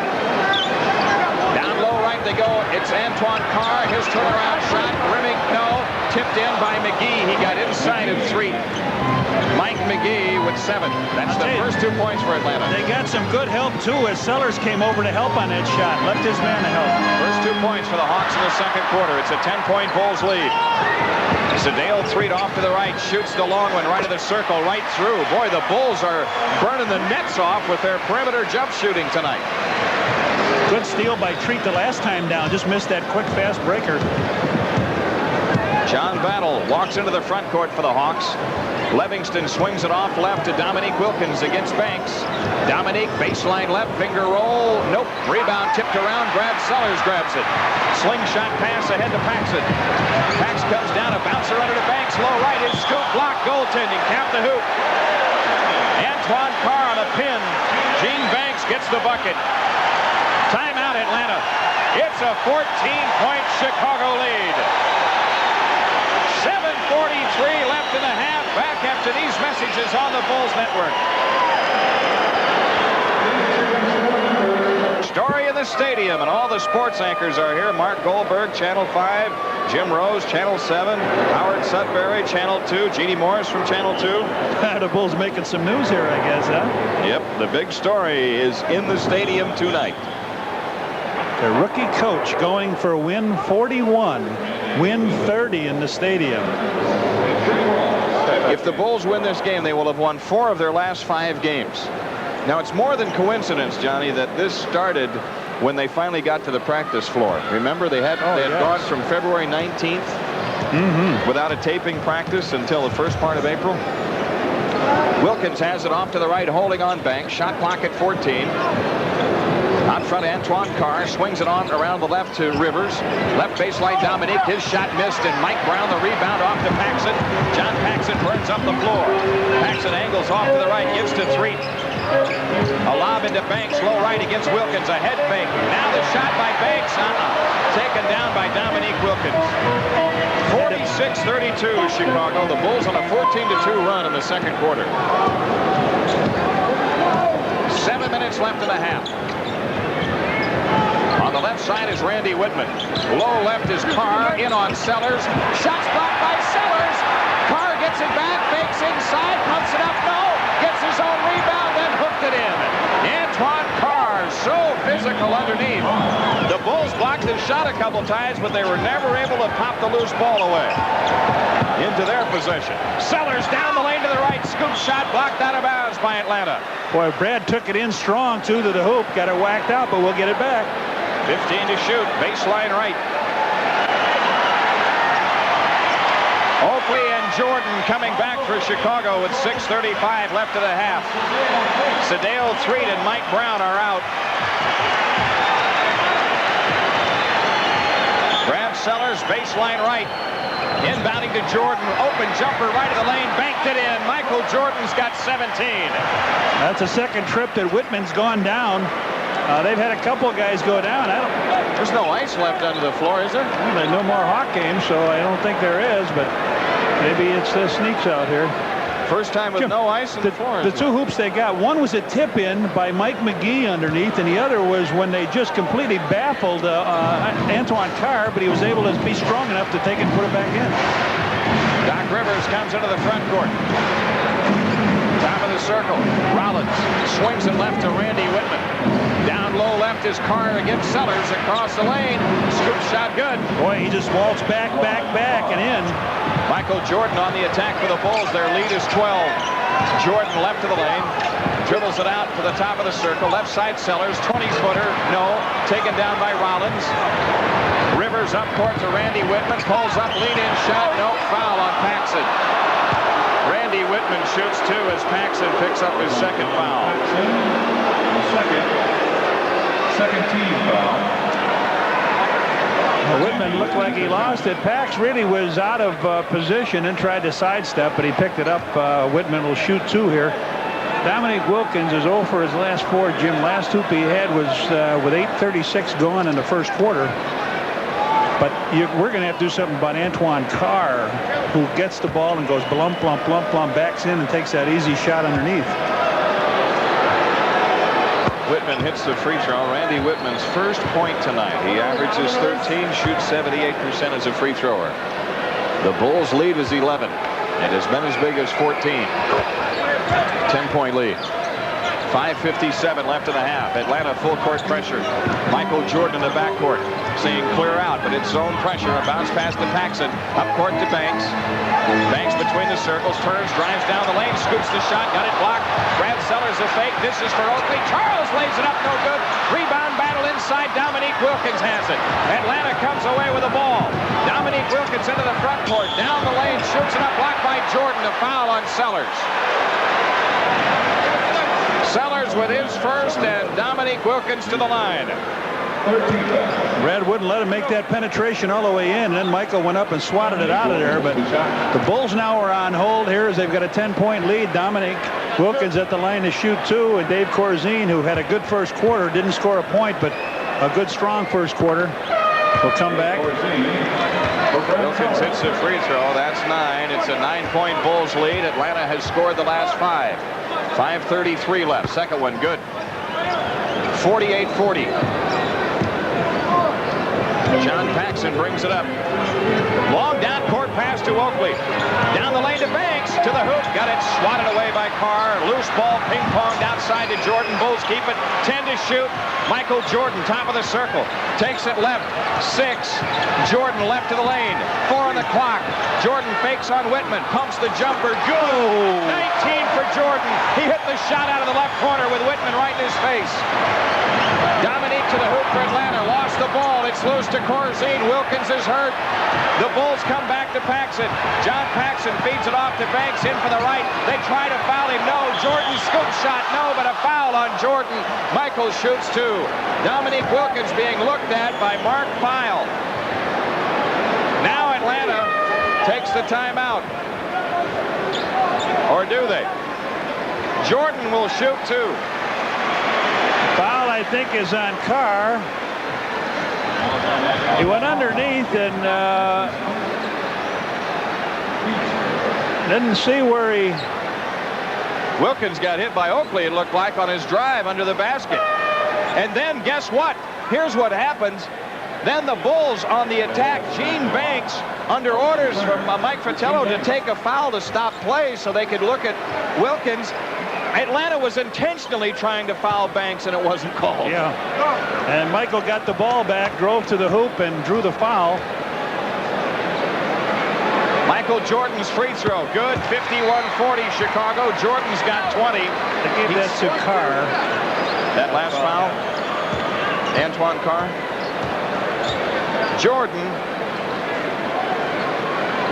[SPEAKER 1] Down low right they go. It's Antoine Carr. His turnaround shot. Rimming no. Tipped in by McGee. He got inside of Threet. Mike McGee with 7. That's the first 2 points for Atlanta.
[SPEAKER 3] They got some good help, too, as Sellers came over to help on that shot. Left his man to help.
[SPEAKER 1] First 2 points for the Hawks in the second quarter. It's a 10-point Bulls lead. Sedale Threet off to the right. Shoots the long one right of the circle, right through. Boy, the Bulls are burning the nets off with their perimeter jump shooting tonight.
[SPEAKER 3] Good steal by Threet the last time down. Just missed that quick, fast breaker.
[SPEAKER 1] John Battle walks into the front court for the Hawks. Livingston swings it off left to Dominique Wilkins against Banks. Dominique, baseline left, finger roll. Nope. Rebound tipped around. Sellers grabs it. Slingshot pass ahead to Paxson. Pax comes down, a bouncer under to Banks. Low right, his scoop block, goaltending. Count the hoop. Antoine Carr on a pin. Gene Banks gets the bucket. Timeout, Atlanta. It's a 14-point Chicago lead. 7:43 left in the half. Back after these messages on the Bulls Network. Story in the stadium, and all the sports anchors are here. Mark Goldberg, Channel 5. Jim Rose, Channel 7. Howard Sudbury, Channel 2. Jeannie Morris from Channel 2.
[SPEAKER 3] The Bulls making some news here, I guess, huh?
[SPEAKER 1] Yep, the big story is in the stadium tonight.
[SPEAKER 3] The rookie coach going for win 41, win 30 in the stadium.
[SPEAKER 1] If the Bulls win this game, they will have won 4 of their last 5 games. Now, it's more than coincidence, Johnny, that this started when they finally got to the practice floor. Remember, they had gone from February 19th without a taping practice until the first part of April. Wilkins has it off to the right, holding on Banks. Shot clock at 14. Out front, Antoine Carr swings it on around the left to Rivers. Left baseline, Dominique. His shot missed, and Mike Brown, the rebound off to Paxson. John Paxson burns up the floor. Paxson angles off to the right, gives to Threet. A lob into Banks, low right against Wilkins. A head fake. Now the shot by Banks. Taken down by Dominique Wilkins. 46-32, Chicago. The Bulls on a 14-2 run in the second quarter. 7 minutes left in the half. On the left side is Randy Whitman. Low left is Carr. In on Sellers. Shots blocked by Sellers. Carr gets it back. Fakes inside. Pumps it up. No. Gets his own rebound. Then hooked it in. Antoine Carr, so physical underneath. The Bulls blocked his shot a couple times, but they were never able to pop the loose ball away. Into their possession. Sellers down the lane to the right. Scoop shot blocked out of bounds by Atlanta.
[SPEAKER 3] Boy, Brad took it in strong, too, to the hoop. Got it whacked out, but we'll get it back.
[SPEAKER 1] 15 to shoot. Baseline right. Oakley and Jordan coming back for Chicago with 6:35 left of the half. Sedale Threet and Mike Brown are out. Brad Sellers, baseline right. Inbounding to Jordan. Open jumper right of the lane. Banked it in. Michael Jordan's got 17.
[SPEAKER 3] That's a second trip that Whitman's gone down. They've had a couple of guys go down.
[SPEAKER 1] There's no ice left under the floor, is there?
[SPEAKER 3] Well, there's no more Hawk games, so I don't think there is, but maybe it's the sneaks out here.
[SPEAKER 1] First time with no ice on the floor.
[SPEAKER 3] The 2 hoops they got, one was a tip-in by Mike McGee underneath, and the other was when they just completely baffled Antoine Carr, but he was able to be strong enough to take it and put it back in.
[SPEAKER 1] Doc Rivers comes into the front court. Top of the circle. Rollins swings it left to Randy Whitman. Down low left is Carr against Sellers across the lane. Scoop shot good.
[SPEAKER 3] Boy, he just waltzed back, and in.
[SPEAKER 1] Michael Jordan on the attack for the Bulls. Their lead is 12. Jordan left of the lane. Dribbles it out to the top of the circle. Left side Sellers. 20-footer. No. Taken down by Rollins. Rivers up court to Randy Whitman. Pulls up. Lead-in shot. No. Foul on Paxson. Randy Whitman shoots 2 as Paxson picks up his second foul.
[SPEAKER 2] Second team foul.
[SPEAKER 3] Whitman looked like he lost it. Pax really was out of position and tried to sidestep, but he picked it up. Whitman will shoot 2 here. Dominique Wilkins is 0 for his last 4. Jim, last hoop he had was with 8:36 gone in the first quarter. But we're going to have to do something about Antoine Carr, who gets the ball and goes blump, blump, blump, blump, backs in and takes that easy shot underneath.
[SPEAKER 1] Whitman hits the free throw. Randy Whitman's first point tonight. He averages 13, shoots 78% as a free thrower. The Bulls lead is 11. It has been as big as 14. 10-point lead. 5:57 left in the half. Atlanta full court pressure. Michael Jordan in the backcourt saying clear out, but it's zone pressure. A bounce pass to Paxson. Up court to Banks. Banks between the circles, turns, drives down the lane, scoops the shot, got it blocked. Brad Sellers a fake. This is for Oakley. Charles lays it up, no good. Rebound battle inside. Dominique Wilkins has it. Atlanta comes away with the ball. Dominique Wilkins into the front court, down the lane, shoots it up, blocked by Jordan. A foul on Sellers. Sellers with his first, and Dominique Wilkins to the line.
[SPEAKER 3] Brad wouldn't let him make that penetration all the way in, and then Michael went up and swatted it out of there. But the Bulls now are on hold here as they've got a 10-point lead. Dominique Wilkins at the line to shoot 2, and Dave Corzine, who had a good first quarter, didn't score a point, but a good strong first quarter, will come back.
[SPEAKER 1] Wilkins hits a free throw. That's 9. It's a 9-point Bulls lead. Atlanta has scored the last 5. 5:33 left. Second one good. 48-40. John Paxson brings it up. Long down court pass to Oakley. Down the lane to Banks. To the hoop. Got it swatted away by Carr. Loose ball ping-ponged outside to Jordan. Bulls keep it. 10 to shoot. Michael Jordan, top of the circle. Takes it left. 6. Jordan left to the lane. 4 on the clock. Jordan fakes on Whitman. Pumps the jumper. Good. 19 for Jordan. He hit the shot out of the left corner with Whitman right in his face. Dominique to the hoop for Atlanta. Lost the ball. It's loose to Corzine. Wilkins is hurt. The Bulls come back to Paxson. John Paxson feeds it off to Banks in for the right. They try to foul him. No. Jordan scoop shot. No, but a foul on Jordan. Michael shoots 2. Dominique Wilkins being looked at by Mark Pyle. Now Atlanta takes the timeout. Or do they? Jordan will shoot 2.
[SPEAKER 3] Foul, I think, is on Carr. He went underneath and didn't see where he...
[SPEAKER 1] Wilkins got hit by Oakley, it looked like, on his drive under the basket. And then, guess what? Here's what happens. Then the Bulls on the attack. Gene Banks, under orders from Mike Fratello to take a foul to stop play so they could look at Wilkins. Atlanta was intentionally trying to foul Banks, and it wasn't called.
[SPEAKER 3] Yeah. And Michael got the ball back, drove to the hoop, and drew the foul.
[SPEAKER 1] Michael Jordan's free throw. Good. 51-40 Chicago. Jordan's got 20.
[SPEAKER 3] They gave that to Carr.
[SPEAKER 1] That last foul. Antoine Carr. Jordan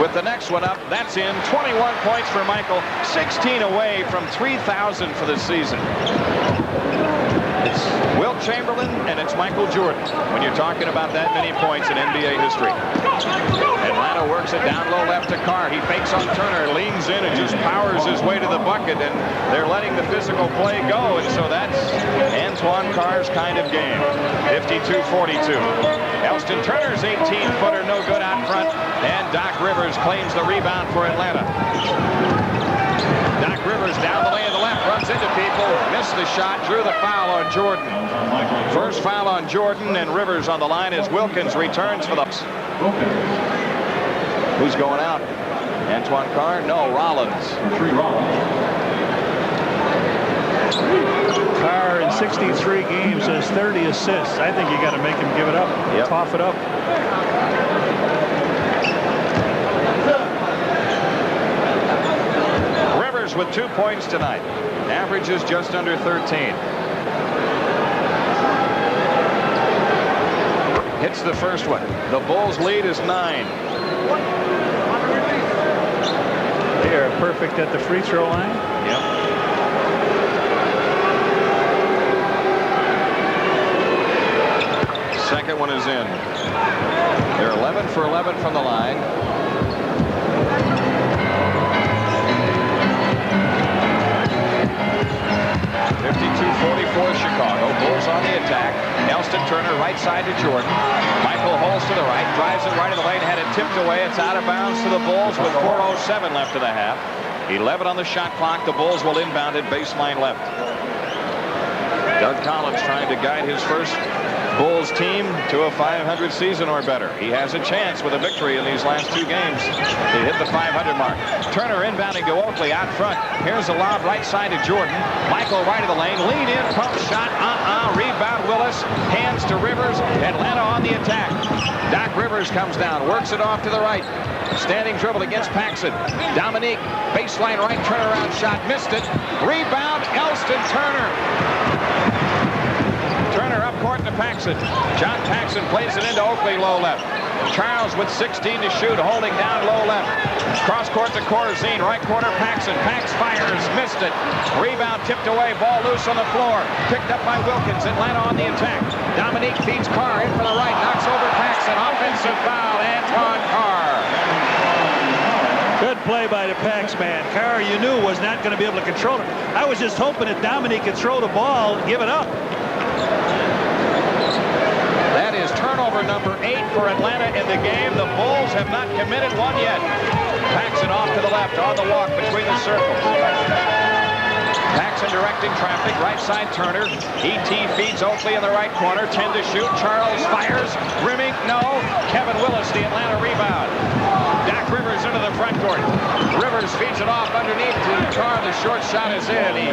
[SPEAKER 1] with the next one up. That's in. 21 points for Michael. 16 away from 3,000 for the season. It's Wilt Chamberlain and it's Michael Jordan when you're talking about that many points in NBA history. Atlanta works it down low left to Carr. He fakes on Turner, leans in and just powers his way to the bucket, and they're letting the physical play go, and so that's Antoine Carr's kind of game. 52-42. Elston Turner's 18-footer no good out front, and Doc Rivers claims the rebound for Atlanta. Doc Rivers down the lane of the left, runs into people, missed the shot, drew the foul on Jordan. First foul on Jordan, and Rivers on the line as Wilkins returns for the... Who's going out? Antoine Carr? No, Rollins.
[SPEAKER 3] Carr in 63 games has 30 assists. I think you got to make him give it up.
[SPEAKER 1] Yep.
[SPEAKER 3] Cough it up.
[SPEAKER 1] Rivers with 2 points tonight. Averages just under 13. Hits the first one. The Bulls lead is 9.
[SPEAKER 3] They are perfect at the free throw line.
[SPEAKER 1] Yep. Second one is in. They're 11 for 11 from the line. 52-44 Chicago. Bulls on the attack. Elston Turner right side to Jordan. Michael Holmes to the right. Drives it right of the lane. Had it tipped away. It's out of bounds to the Bulls with 4:07 left in the half. 11 on the shot clock. The Bulls will inbound at baseline left. Doug Collins trying to guide his first Bulls team to a 500 season or better. He has a chance with a victory in these last two games to hit the 500 mark. Turner inbounding to Oakley out front. Here's a lob right side to Jordan. Michael right of the lane. Lean in, pump shot. Rebound Willis. Hands to Rivers. Atlanta on the attack. Doc Rivers comes down. Works it off to the right. Standing dribble against Paxson. Dominique. Baseline right turnaround shot. Missed it. Rebound Elston Turner. Turner up court to Paxson. John Paxson plays it into Oakley low left. Charles with 16 to shoot, holding down low left. Cross court to Corzine, right corner Paxson. Pax fires, missed it. Rebound tipped away, ball loose on the floor. Picked up by Wilkins. Atlanta on the attack. Dominique feeds Carr in for the right, knocks over Paxson. Offensive foul, Antoine Carr.
[SPEAKER 3] Good play by the Pax man. Carr, you knew, was not going to be able to control it. I was just hoping that Dominique could throw the ball and give it up.
[SPEAKER 1] That is turnover number 8 for Atlanta in the game. The Bulls have not committed one yet. Paxson off to the left on the walk between the circles. Paxson directing traffic, right side Turner. E.T. feeds Oakley in the right corner. 10 to shoot. Charles fires. Rimming, no. Kevin Willis, the Atlanta rebound. Doc Rivers into the front court. Rivers feeds it off underneath to Carr. The short shot is in. He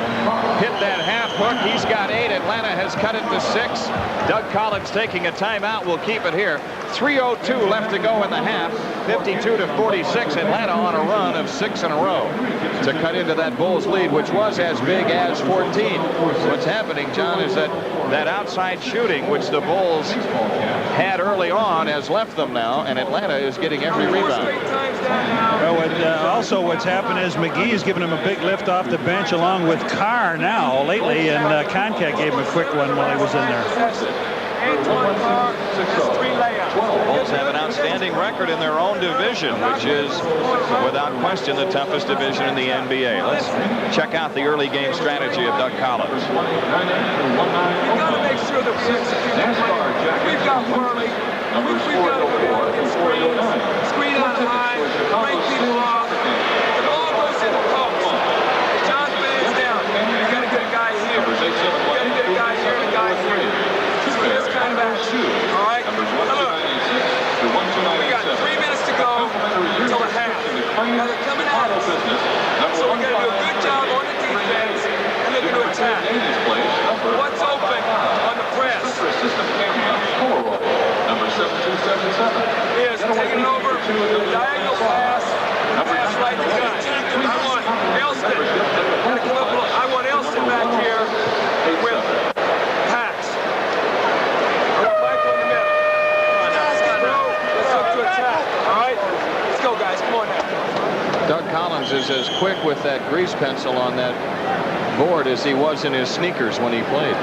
[SPEAKER 1] hit that half hook. He's got 8. Atlanta has cut it to 6. Doug Collins taking a timeout. We'll keep it here. 3:02 left to go in the half. 52-46. Atlanta on a run of 6 in a row to cut into that Bulls lead, which was as big as 14. What's happening, John, is that outside shooting, which the Bulls had early on, has left them now, and Atlanta is getting every rebound.
[SPEAKER 3] Well, also what's happened is McGee is giving him a big lift off the bench along with Carr now lately, and Concat gave him a quick one while he was in there.
[SPEAKER 1] Bulls have an outstanding record in their own division, which is without question the toughest division in the NBA. Let's check out the early game strategy of Doug Collins.
[SPEAKER 4] We've got to make sure that we execute the play. We've got Worley. We've got to go down and get screens, screen out high, break people off. The ball goes in the post. John fans down. You got to get a guy here. You got to get a guy here and a guy here. So this kind of action. All right? Now look, we got 3 minutes to go until the half. Now they're coming at us. So we're going to do a good job on the defense and they're going to attack. What's open on the press?
[SPEAKER 5] Number 7277.
[SPEAKER 4] Is taking over, diagonal pass, pass right to gut. I want Elston. Gotta come up, I want Elston back here with Pax. I want Michael in the middle. Let's look to attack. All right, let's go, guys. Come on now.
[SPEAKER 1] Doug Collins is as quick with that grease pencil on that board as he was in his sneakers when he played.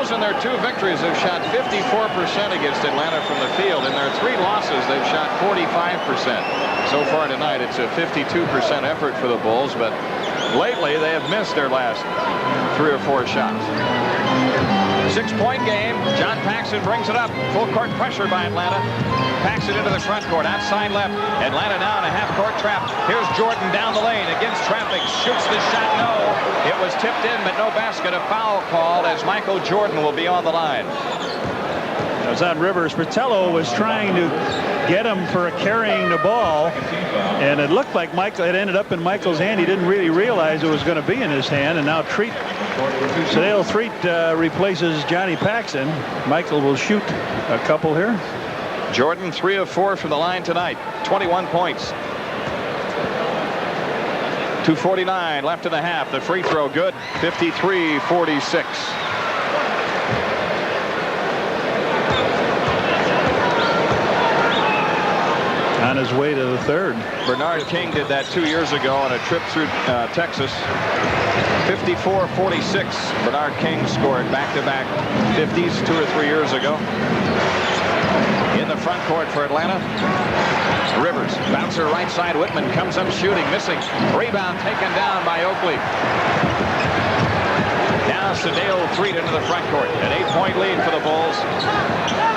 [SPEAKER 1] In their 2 victories, have shot 54% against Atlanta from the field. In their 3 losses, they've shot 45%. So far tonight, it's a 52% effort for the Bulls, but lately they have missed their last 3 or 4 shots. 6-point game. John Paxson brings it up. Full court pressure by Atlanta. Paxson into the front court, outside left. Atlanta now in a half-court trap. Here's Jordan down the lane against traffic. Shoots the shot, no. It was tipped in, but no basket. A foul called as Michael Jordan will be on the line.
[SPEAKER 3] It was on Rivers. Fratello was trying to get him for carrying the ball, and it looked like it ended up in Michael's hand. He didn't really realize it was going to be in his hand, and now Sedale Threet replaces Johnny Paxson. Michael will shoot a couple here.
[SPEAKER 1] Jordan 3 of 4 from the line tonight. 21 points. 2:49 left in the half. The free throw good. 53-46.
[SPEAKER 3] On his way to the third.
[SPEAKER 1] Bernard King did that 2 years ago on a trip through Texas. 54-46. Bernard King scored back-to-back 50s 2 or 3 years ago. In the front court for Atlanta. Rivers, bouncer right side. Whitman comes up shooting, missing. Rebound taken down by Oakley. Now Sedale Threet into the front court. An 8-point lead for the Bulls.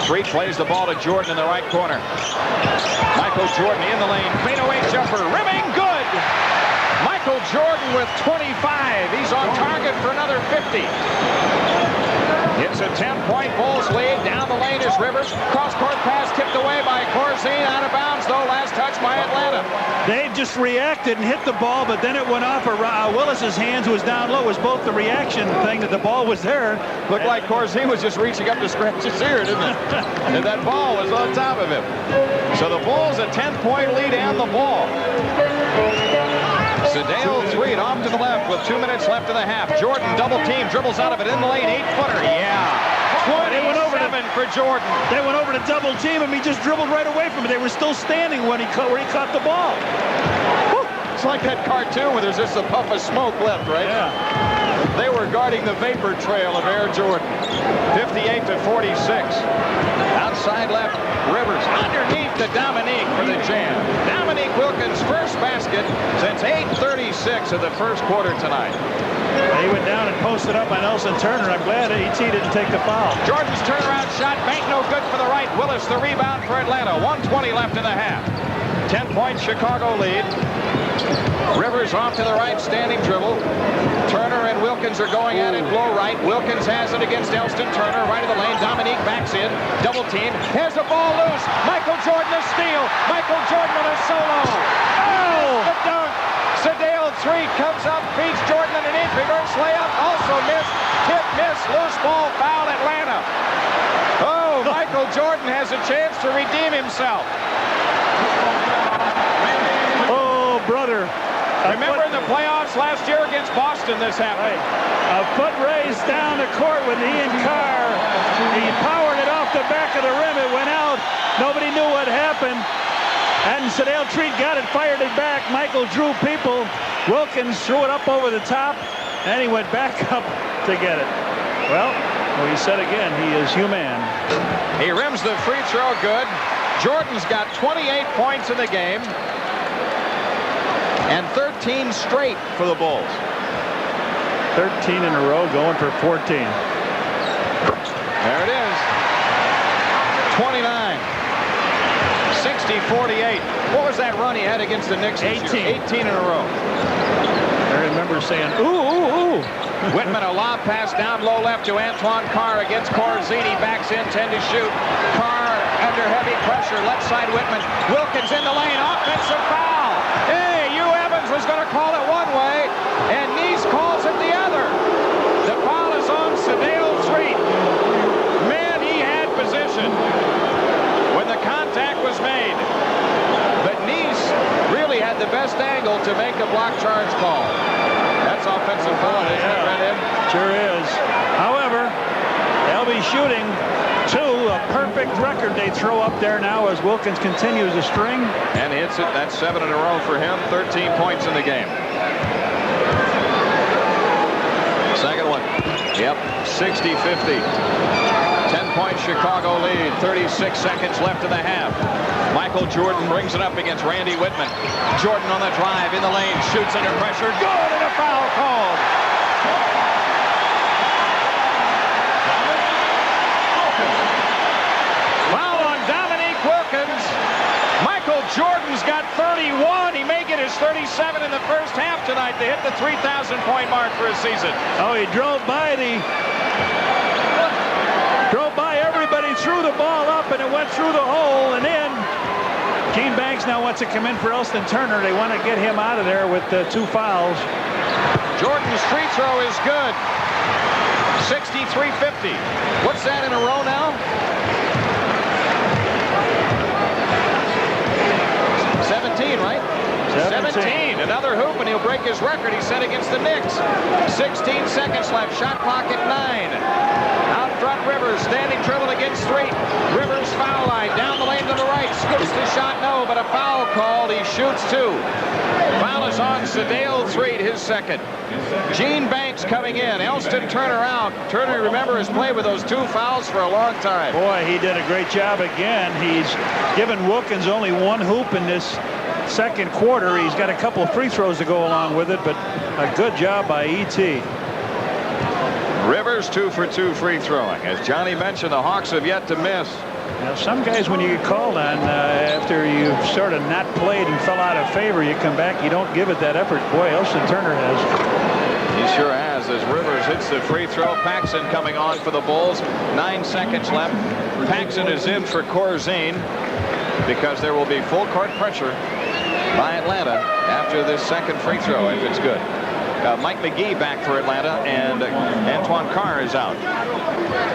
[SPEAKER 1] Threet plays the ball to Jordan in the right corner. Michael Jordan in the lane. Fadeaway jumper. Rimming good. Michael Jordan with 25. He's on target for another 50. It's a 10-point Bulls lead. Down the lane is Rivers. Cross-court pass tipped away by Corzine. Out of bounds, though. Last touch by Atlanta.
[SPEAKER 3] They just reacted and hit the ball, but then it went off Willis's hands, who was down low. It was both the reaction thing that the ball was there.
[SPEAKER 1] Looked like Corzine was just reaching up to scratch his ear, didn't it? And that ball was on top of him. So the Bulls a 10-point lead and the ball. Sedale Threet off to the left with 2 minutes left in the half. Jordan double team, dribbles out of it in the lane, 8-footer. Yeah. 27 for Jordan.
[SPEAKER 3] They went over to double team him. He just dribbled right away from it. They were still standing when where he caught the ball.
[SPEAKER 1] Whew. It's like that cartoon where there's just a puff of smoke left, right?
[SPEAKER 3] Yeah.
[SPEAKER 1] They were guarding the vapor trail of Air Jordan. 58-46. Outside left, Rivers underneath to Dominique for the jam. Dominique Wilkins' first basket since 8:36 of the first quarter tonight.
[SPEAKER 3] He went down and posted up on Nelson Turner. I'm glad E.T. didn't take the foul.
[SPEAKER 1] Jordan's turnaround shot, bank no good for the right. Willis the rebound for Atlanta. 1:20 left in the half. 10-point Chicago lead. Rivers off to the right, standing dribble. Turner and Wilkins are going at it low right. Wilkins has it against Elston Turner. Right of the lane. Dominique backs in. Double team. Has the ball loose. Michael Jordan a steal. Michael Jordan on a solo. Oh! The dunk. Sedale Threet comes up, feeds Jordan underneath. Reverse layup. Also missed. Tip miss. Loose ball. Foul Atlanta. Oh, Michael Jordan has a chance to redeem himself.
[SPEAKER 3] Oh, brother.
[SPEAKER 1] Remember in the playoffs last year against Boston, this happened.
[SPEAKER 3] A foot raised down the court with Ian Carr. He powered it off the back of the rim. It went out. Nobody knew what happened. And Sedale Threet got it, fired it back. Michael drew people. Wilkins threw it up over the top, and he went back up to get it. Well, he said again, he is human.
[SPEAKER 1] He rims the free throw good. Jordan's got 28 points in the game. And 13 straight for the Bulls.
[SPEAKER 3] 13 in a row, going for 14.
[SPEAKER 1] There it is. 29. 60-48. What was that run he had against the Knicks this year? 18 in a row.
[SPEAKER 3] I remember saying, ooh, ooh, ooh.
[SPEAKER 1] Whitman, a lob pass down low left to Antoine Carr against Corzine. Backs in, 10 to shoot. Carr under heavy pressure. Left side Whitman. Wilkins in the lane. Offensive foul. Hey, Evans was going to call it one way, and Neese calls it the other. The foul is on Sedale Threet. Man, he had position when the contact was made. But Neese really had the best angle to make a block charge call. That's offensive foul, isn't it, Brendan?
[SPEAKER 3] Sure is. However, they'll be shooting a perfect record they throw up there now as Wilkins continues to string.
[SPEAKER 1] And hits it. That's 7 in a row for him. 13 points in the game. Second one. Yep. 60-50. 10-point Chicago lead. 36 seconds left in the half. Michael Jordan brings it up against Randy Whitman. Jordan on the drive in the lane. Shoots under pressure. Good, and a foul called. Jordan's got 31. He may get his 37 in the first half tonight to hit the 3,000-point mark for a season.
[SPEAKER 3] Oh, he drove by everybody, threw the ball up, and it went through the hole and in. Gene Banks now wants to come in for Elston Turner. They want to get him out of there with 2 fouls.
[SPEAKER 1] Jordan's free throw is good. 63-50. What's that in a row now? 17, right? 17. Another hoop, and he'll break his record he set against the Knicks. 16 seconds left. Shot clock at 9. Out front. front. Rivers standing dribble against Threet. Rivers foul line down the lane to the right. Scoops the shot, no, but a foul called. He shoots 2. Foul is on Sedale Threet, his second. Gene Banks coming in. Elston Turner out. Turner, remember, has played with those 2 fouls for a long time.
[SPEAKER 3] Boy, he did a great job again. He's given Wilkins only 1 hoop in this second quarter. He's got a couple of free throws to go along with it, but a good job by E.T.
[SPEAKER 1] Rivers 2 for 2 free throwing. As Johnny mentioned, the Hawks have yet to miss.
[SPEAKER 3] Now, some guys, when you get called on after you've sort of not played and fell out of favor, you come back, you don't give it that effort. Boy, Elston Turner has.
[SPEAKER 1] He sure has, as Rivers hits the free throw. Paxson coming on for the Bulls. 9 seconds left. Paxson is in for Corzine because there will be full court pressure by Atlanta after this second free throw if it's good. Mike McGee back for Atlanta, and Antoine Carr is out.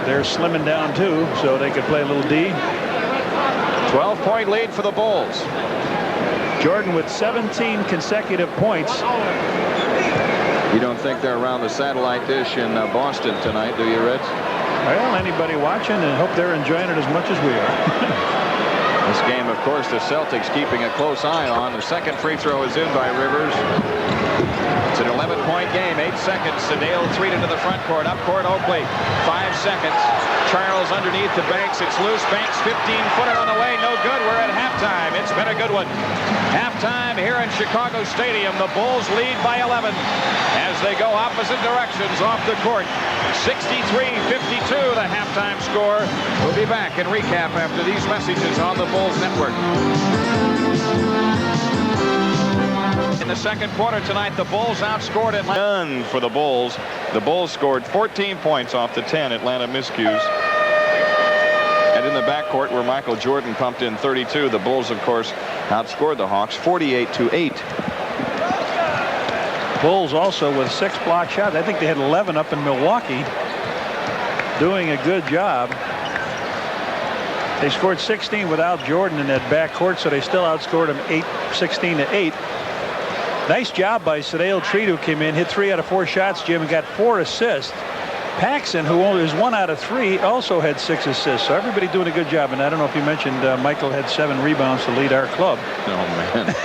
[SPEAKER 3] They're slimming down too, so they could play a little D.
[SPEAKER 1] 12-point lead for the Bulls.
[SPEAKER 3] Jordan with 17 consecutive points.
[SPEAKER 1] You don't think they're around the satellite dish in Boston tonight, do you, Reds?
[SPEAKER 3] Well, anybody watching, and hope they're enjoying it as much as we are.
[SPEAKER 1] This game, of course, the Celtics keeping a close eye on. The second free throw is in by Rivers. It's an 11-point game. 8 seconds. Sedale Threet into the front court. Up court, Oakley. 5 seconds. Charles underneath to Banks. It's loose. Banks 15-footer on the way. No good. We're at halftime. It's been a good one. Halftime here in Chicago Stadium. The Bulls lead by 11 as they go opposite directions off the court. 63-52 the halftime score. We'll be back and recap after these messages on the Bulls Network. In the second quarter tonight, the Bulls outscored Atlanta. None for the Bulls. The Bulls scored 14 points off the 10 Atlanta miscues. And in the backcourt where Michael Jordan pumped in 32, the Bulls, of course, outscored the Hawks 48-8.
[SPEAKER 3] Bulls also with 6 block shots. I think they had 11 up in Milwaukee. Doing a good job. They scored 16 without Jordan in that backcourt, so they still outscored them 16-8. Nice job by Sedale Threet, who came in, hit 3 out of 4 shots, Jim, and got 4 assists. Paxson, who only was 1 out of 3, also had 6 assists. So everybody doing a good job. And I don't know if you mentioned Michael had 7 rebounds to lead our club.
[SPEAKER 1] Oh, man.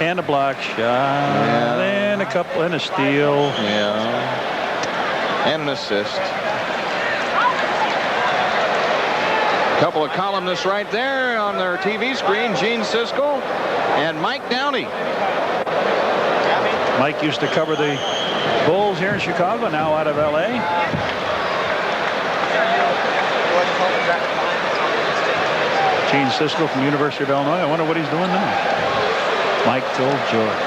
[SPEAKER 3] And a block shot. Yeah. And a couple, and a steal.
[SPEAKER 1] Yeah. And an assist. Couple of columnists right there on their TV screen. Gene Siskel and Mike Downey.
[SPEAKER 3] Mike used to cover the Bulls here in Chicago, now out of L.A. Gene Siskel from University of Illinois. I wonder what he's doing now. Michael Jordan.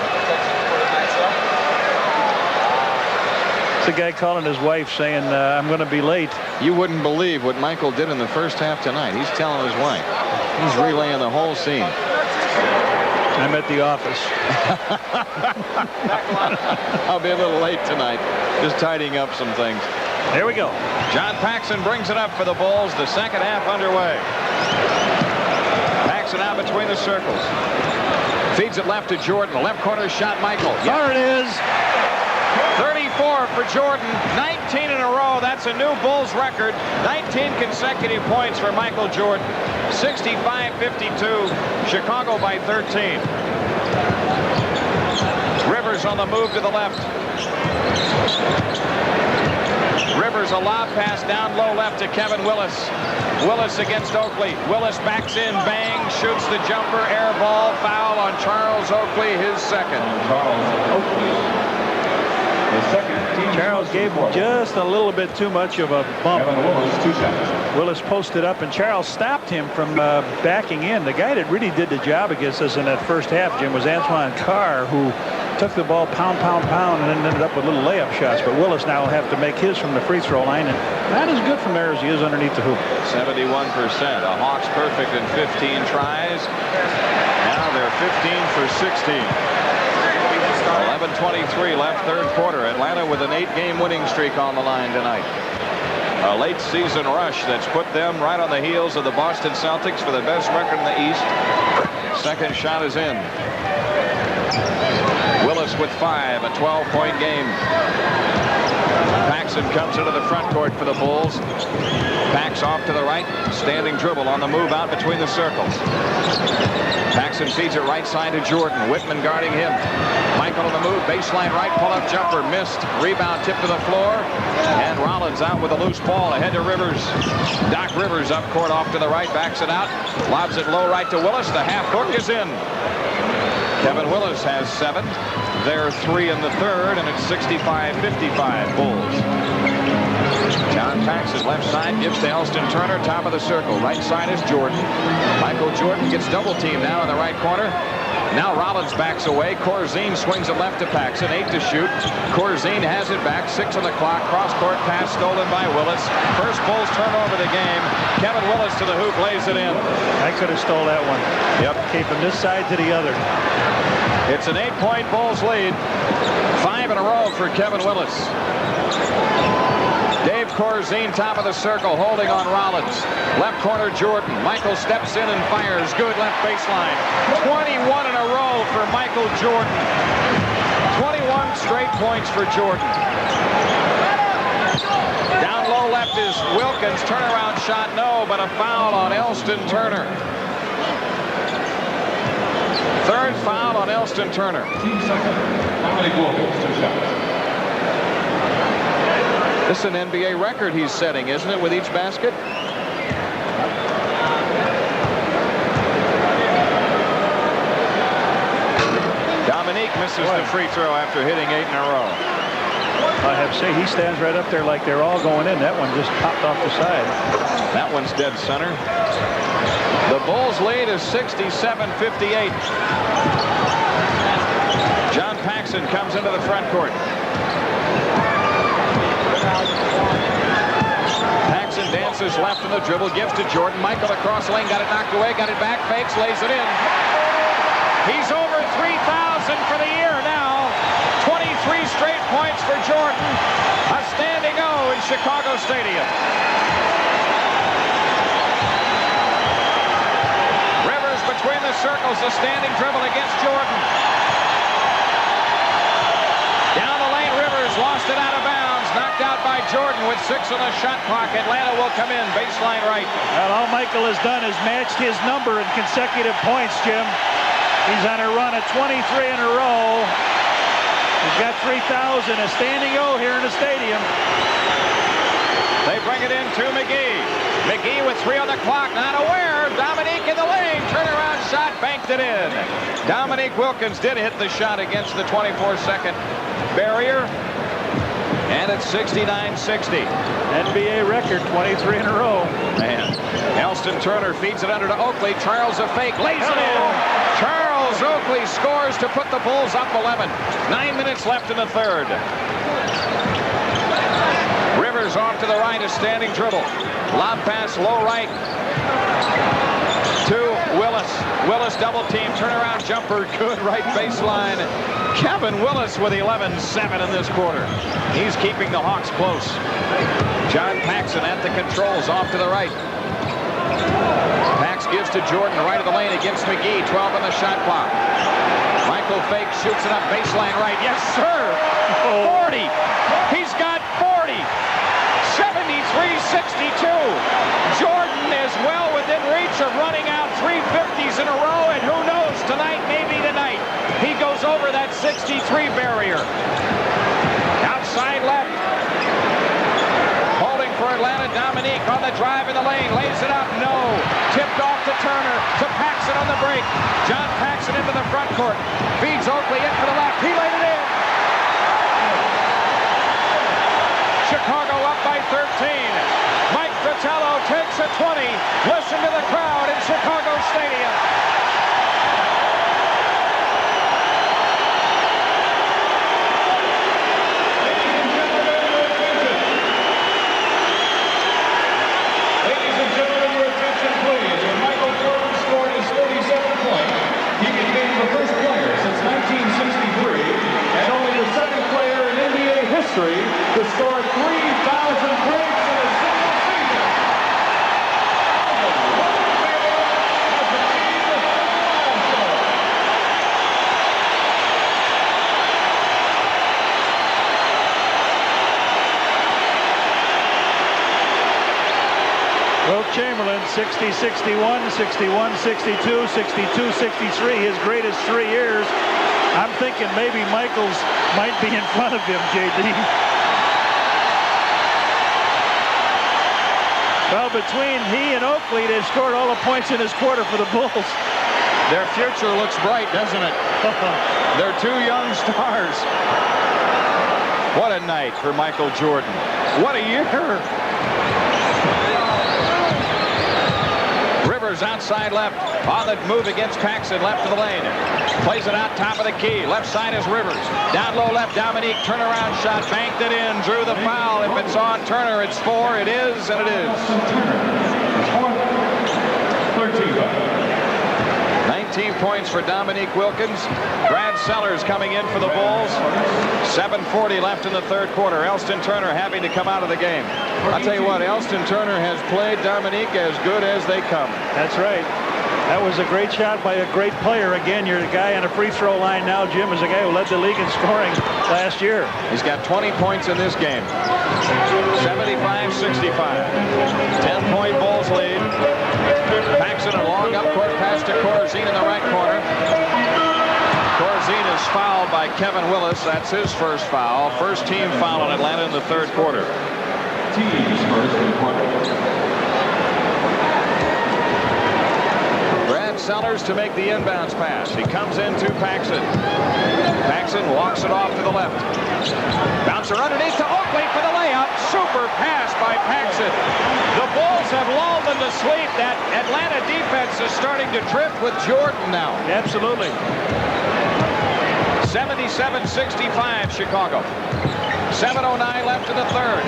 [SPEAKER 3] It's a guy calling his wife saying, I'm going to be late.
[SPEAKER 1] You wouldn't believe what Michael did in the first half tonight. He's telling his wife. He's relaying the whole scene.
[SPEAKER 3] I'm at the office.
[SPEAKER 1] I'll be a little late tonight. Just tidying up some things.
[SPEAKER 3] Here we go.
[SPEAKER 1] John Paxson brings it up for the Bulls. The second half underway. Paxson out between the circles. Feeds it left to Jordan. Left corner shot, Michael.
[SPEAKER 3] There it is.
[SPEAKER 1] 34 for Jordan. 19 in a row. That's a new Bulls record. 19 consecutive points for Michael Jordan. 65-52. Chicago by 13. Rivers on the move to the left. Rivers a lob pass down low left to Kevin Willis. Willis against Oakley. Willis backs in, bang, shoots the jumper, air ball, foul on Charles Oakley, his second.
[SPEAKER 5] Charles Oakley.
[SPEAKER 3] Charles gave him just a little bit too much of a bump.
[SPEAKER 5] Willis, 2 shots.
[SPEAKER 3] Willis posted up, and Charles stopped him from backing in. The guy that really did the job against us in that first half, Jim, was Antoine Carr, who took the ball pound, and then ended up with little layup shots. But Willis now will have to make his from the free throw line, and not as good from there as he is underneath the hoop.
[SPEAKER 1] 71%. A Hawks perfect in 15 tries. Now they're 15 for 16. 11:23 left, third quarter. Atlanta with an 8-game winning streak on the line tonight. A late season rush that's put them right on the heels of the Boston Celtics for the best record in the East. Second shot is in. Willis with 5, a 12-point game. Paxson comes into the front court for the Bulls. Pax off to the right. Standing dribble on the move out between the circles. Paxson feeds it right side to Jordan. Whitman guarding him. Michael on the move. Baseline right. Pull-up jumper. Missed. Rebound tip to the floor. And Rollins out with a loose ball. Ahead to Rivers. Doc Rivers up court off to the right. Backs it out. Lobs it low right to Willis. The half hook is in. Kevin Willis has 7. They're 3 in the third, and it's 65-55 Bulls. John Paxson left side gives to Elston Turner, top of the circle. Right side is Jordan. Michael Jordan gets double teamed now in the right corner. Now Rollins backs away. Corzine swings it left to Paxson. 8 to shoot. Corzine has it back. 6 on the clock. Cross-court pass stolen by Willis. First Bulls turnover of the game. Kevin Willis to the hoop, lays it in.
[SPEAKER 3] I could have stole that one.
[SPEAKER 1] Yep.
[SPEAKER 3] Keeping this side to the other.
[SPEAKER 1] It's an 8-point Bulls lead. 5 in a row for Kevin Willis. Dave Corzine, top of the circle, holding on Rollins. Left corner, Jordan. Michael steps in and fires. Good left baseline. 21 in a row for Michael Jordan. 21 straight points for Jordan. Down low left is Wilkins. Turnaround shot, no, but a foul on Elston Turner. Third foul on Elston Turner.
[SPEAKER 5] Team second. Dominic Wilkins, 2 shots.
[SPEAKER 1] This is an NBA record he's setting, isn't it, with each basket? Dominique misses the free throw after hitting 8 in a row.
[SPEAKER 3] I have to say, he stands right up there like they're all going in. That one just popped off the side.
[SPEAKER 1] That one's dead center. The Bulls lead is 67-58. John Paxson comes into the front court. Paxson dances left in the dribble, gives to Jordan. Michael across lane, got it knocked away, got it back, fakes, lays it in. He's over 3,000 for the year now. 23 straight points for Jordan. A standing O in Chicago Stadium. Rivers between the circles, a standing dribble against Jordan. Down the lane, Rivers lost it out of bounds. Knocked out by Jordan with 6 on the shot clock. Atlanta will come in, baseline right.
[SPEAKER 3] Well, all Michael has done is matched his number in consecutive points, Jim. He's on a run of 23 in a row. He's got 3,000, a standing O here in the stadium.
[SPEAKER 1] They bring it in to McGee. McGee with 3 on the clock, not aware. Dominique in the lane, turnaround shot, banked it in. Dominique Wilkins did hit the shot against the 24-second barrier. And it's 69-60.
[SPEAKER 3] NBA record, 23 in a row.
[SPEAKER 1] Man, Elston Turner feeds it under to Oakley. Charles a fake, lays it in. Charles Oakley scores to put the Bulls up 11. 9 minutes left in the third. Rivers off to the right, a standing dribble. Lob pass, low right to Willis. Willis double team, turnaround jumper, good right baseline. Kevin Willis with 11-7 in this quarter. He's keeping the Hawks close. John Paxson at the controls, off to the right. Pax gives to Jordan, right of the lane against McGee, 12 on the shot clock. Michael Fake shoots it up, baseline right. Yes, sir! 40! He's got 40! 73-62. Jordan is well within reach of running out 350s in a row, and who knows, tonight may be the night he goes over that 63 barrier. Outside left. Holding for Atlanta, Dominique on the drive in the lane, lays it up, no. Tipped off to Turner, to Paxson on the break. John Paxson into the front court. Feeds Oakley in for the left, he laid it in. Chicago up by 13. Mike Fratello takes a 20. Listen to the crowd in Chicago Stadium.
[SPEAKER 5] Ladies and gentlemen, your attention please. When Michael Jordan scored his 37th point, he became the first player since 1963 and only the second player in NBA history to score 3,000 breaks in a single season.
[SPEAKER 3] Wilt Chamberlain, 60-61, 61-62, 62-63, his greatest 3 years. I'm thinking maybe Michaels might be in front of him, J.D. Well, between he and Oakley, they've scored all the points in this quarter for the Bulls.
[SPEAKER 1] Their future looks bright, doesn't it? They're 2 young stars. What a night for Michael Jordan. What a year. Rivers outside left. On the move against Paxson, left of the lane. Plays it out top of the key. Left side is Rivers. Down low left, Dominique, turnaround shot. Banked it in, drew the foul. If it's on Turner, it's 4. It is, and it is. 19 points for Dominique Wilkins. Brad Sellers coming in for the Bulls. 7:40 left in the 3rd quarter. Elston Turner having to come out of the game. I'll tell you what, Elston Turner has played Dominique as good as they come.
[SPEAKER 3] That's right. That was a great shot by a great player. Again, you're the guy on the free throw line now. Jim is the guy who led the league in scoring last year.
[SPEAKER 1] He's got 20 points in this game. 75-65. 10-point Bulls lead. Paxson a long up court pass to Corzine in the right corner. Corzine is fouled by Kevin Willis. That's his first foul. First team foul on Atlanta in the 3rd quarter.
[SPEAKER 5] Team's first in the quarter.
[SPEAKER 1] Brad Sellers to make the inbounds pass. He comes into Paxson. Paxson walks it off to the left. Bouncer underneath to Oakley for the layup. Super pass by Paxson. The Bulls have lulled them to sleep. That Atlanta defense is starting to drift with Jordan now.
[SPEAKER 3] Absolutely.
[SPEAKER 1] 77-65 Chicago. 7:09 left in the 3rd.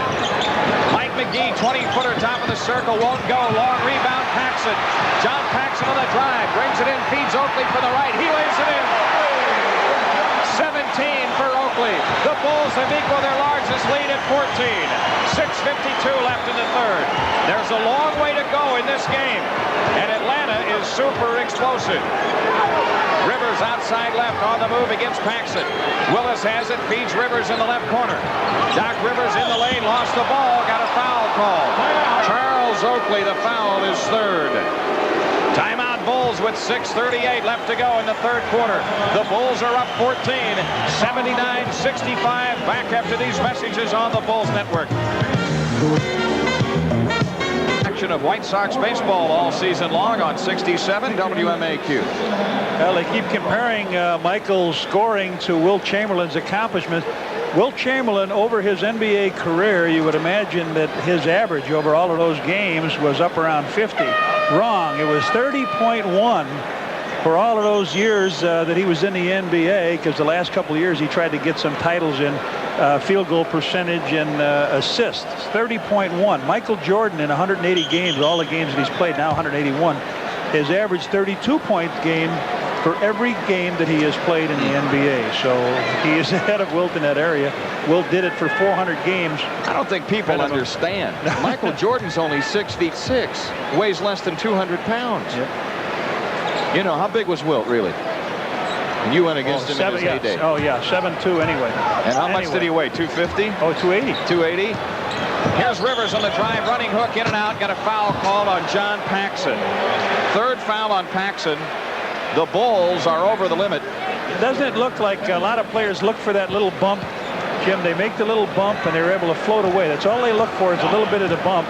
[SPEAKER 1] Mike McGee, 20-footer, top of the circle, won't go. Long rebound, Paxson. John Paxson on the drive, brings it in, feeds Oakley for the right. He lays it in. 17 for Oakley. The Bulls have equaled their largest lead at 14. 6:52 left in the 3rd. There's a long way to go in this game, and Atlanta is super explosive. Rivers outside left on the move against Paxson. Willis has it, feeds Rivers in the left corner. Doc Rivers in the lane, lost the ball, got a foul call. Charles Oakley, the foul, is 3rd. Timeout Bulls with 6:38 left to go in the 3rd quarter. The Bulls are up 14, 79-65. Back after these messages on the Bulls Network. Of White Sox baseball all season long on 67 WMAQ.
[SPEAKER 3] Well, they keep comparing Michael's scoring to Wilt Chamberlain's accomplishments. Wilt Chamberlain, over his NBA career, you would imagine that his average over all of those games was up around 50. Wrong. It was 30.1 for all of those years that he was in the NBA, because the last couple of years he tried to get some titles in field goal percentage and assists. 30.1. Michael Jordan in 180 games, all the games that he's played, now 181, has averaged 32-point game for every game that he has played in the NBA. So he is ahead of Wilt in that area. Wilt did it for 400 games.
[SPEAKER 1] I don't think people understand. Michael Jordan's only 6'6", weighs less than 200 pounds.
[SPEAKER 3] Yep.
[SPEAKER 1] You know, how big was Wilt, really? And you went against him in his heyday.
[SPEAKER 3] Oh, yeah, 7'2" anyway.
[SPEAKER 1] And how much did he weigh, 250?
[SPEAKER 3] Oh, 280.
[SPEAKER 1] 280. Here's Rivers on the drive, running hook, in and out. Got a foul called on John Paxson. 3rd foul on Paxson. The Bulls are over the limit.
[SPEAKER 3] Doesn't it look like a lot of players look for that little bump, Jim? They make the little bump and they're able to float away. That's all they look for, is a little bit of the bump.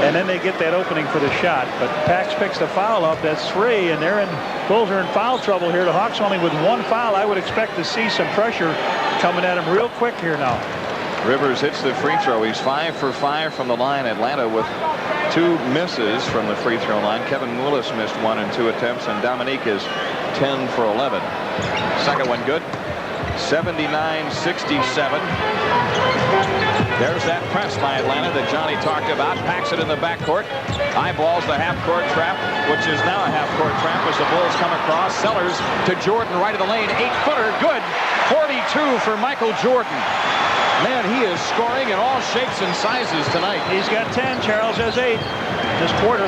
[SPEAKER 3] And then they get that opening for the shot. But Pax picks the foul up. That's 3, and Bulls are in foul trouble here. The Hawks only with 1 foul. I would expect to see some pressure coming at him real quick here now.
[SPEAKER 1] Rivers hits the free throw. He's 5 for 5 from the line. Atlanta with 2 misses from the free throw line. Kevin Willis missed 1 and 2 attempts, and Dominique is 10 for 11. Second one good. 79-67. There's that press by Atlanta that Johnny talked about. Paxson in the backcourt. Eyeballs the half-court trap, which is now a half-court trap as the Bulls come across. Sellers to Jordan, right of the lane. 8-footer, good. 42 for Michael Jordan. Man, he is scoring in all shapes and sizes tonight.
[SPEAKER 3] He's got 10. Charles has 8 this quarter.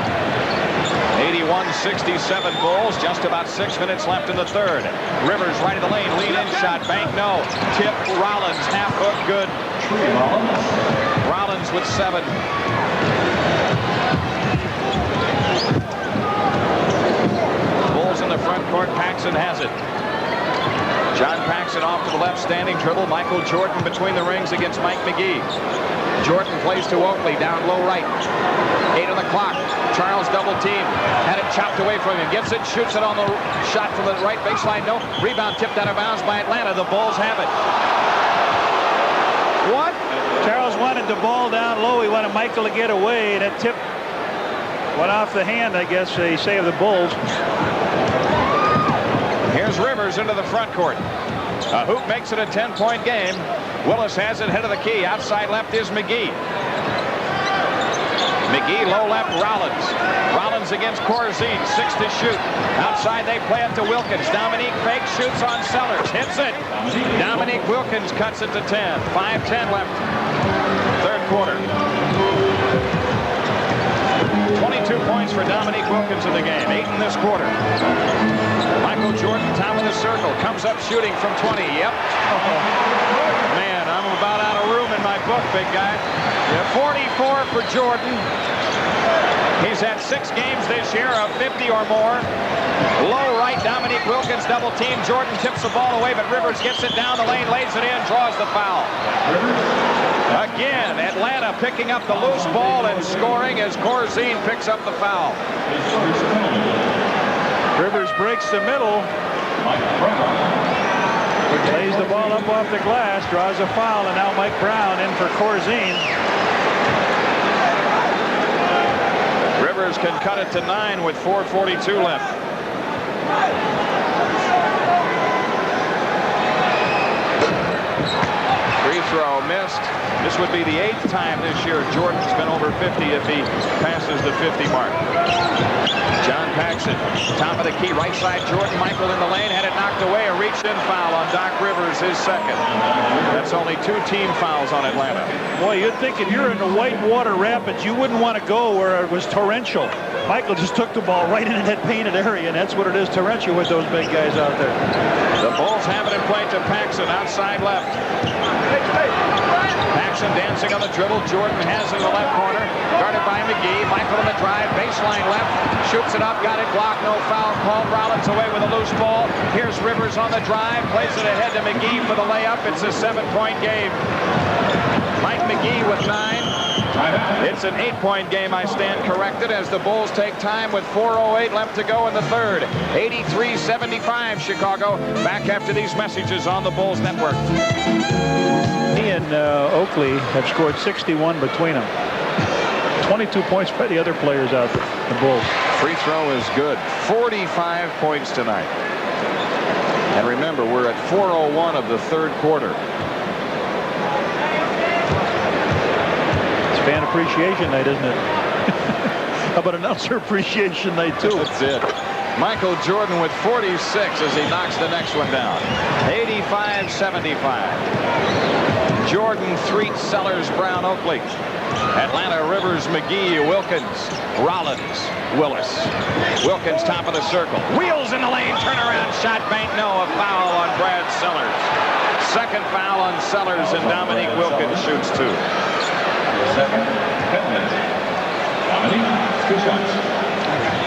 [SPEAKER 1] 81-67 Bulls. Just about 6 minutes left in the 3rd. Rivers right of the lane. Lead in shot. Bank no. Tip Rollins. Half hook good. Rollins with 7. Bulls in the front court. Paxson has it. John Paxson off to the left, standing dribble. Michael Jordan between the rings against Mike McGee. Jordan plays to Oakley, down low right. 8 on the clock. Charles double team. Had it chopped away from him. Gets it, shoots it on the shot from the right baseline. No. Rebound tipped out of bounds by Atlanta. The Bulls have it. What?
[SPEAKER 3] Charles wanted the ball down low. He wanted Michael to get away. That tip went off the hand, I guess they say, of the Bulls.
[SPEAKER 1] Here's Rivers into the front court. A hoop makes it a 10-point game. Willis has it head of the key. Outside left is McGee. McGee low left. Rollins. Rollins against Corzine. 6 to shoot. Outside they play it to Wilkins. Dominique fake shoots on Sellers. Hits it. Dominique Wilkins cuts it to 10. 5:10 left. Third quarter. 22 points for Dominique Wilkins in the game. 8 in this quarter. Michael Jordan, top of the circle, comes up shooting from 20. Yep. Man, I'm about out of room in my book, big guy. 44 for Jordan. He's had 6 games this year of 50 or more. Low right, Dominique Wilkins double team. Jordan tips the ball away, but Rivers gets it down the lane, lays it in, draws the foul. Again, Atlanta picking up the loose ball and scoring as Corzine picks up the foul.
[SPEAKER 3] Rivers breaks the middle. Lays the ball up off the glass, draws a foul, and now Mike Brown in for Corzine.
[SPEAKER 1] Rivers can cut it to 9 with 4:42 left. Free throw missed. This would be the 8th time this year Jordan's been over 50 if he passes the 50 mark. John Paxson, top of the key, right side. Jordan, Michael in the lane, had it knocked away. A reach-in foul on Doc Rivers, his second. That's only 2 team fouls on Atlanta.
[SPEAKER 3] Boy, you'd think if you're in the Whitewater Rapids, you wouldn't want to go where it was torrential. Michael just took the ball right into that painted area, and that's what it is, torrential, with those big guys out there.
[SPEAKER 1] The Bulls have it in play to Paxson, outside left. Paxson dancing on the dribble. Jordan has it in the left corner. Guarded by McGee. Michael in the drive. Baseline left. Shoots it up. Got it blocked. No foul called. Rollins away with a loose ball. Here's Rivers on the drive. Plays it ahead to McGee for the layup. It's a 7-point game. Mike McGee with 9. It's an 8-point game, I stand corrected, as the Bulls take time with 4:08 left to go in the third. 83-75 Chicago. Back after these messages on the Bulls Network.
[SPEAKER 3] He and Oakley have scored 61 between them. 22 points by the other players out there, the Bulls.
[SPEAKER 1] Free throw is good. 45 points tonight. And remember, we're at 4:01 of the third quarter.
[SPEAKER 3] It's fan appreciation night, isn't it? How about announcer appreciation night, too?
[SPEAKER 1] That's it. Michael Jordan with 46 as he knocks the next one down. 85-75. Jordan, Threet, Sellers, Brown, Oakley. Atlanta, Rivers, McGee, Wilkins, Rollins, Willis. Wilkins, top of the circle. Wheels in the lane, turnaround shot, bank, no. A foul on Brad Sellers. Second foul on Sellers, and Dominique Wilkins shoots 2.
[SPEAKER 5] Second, Dominique, 2 shots.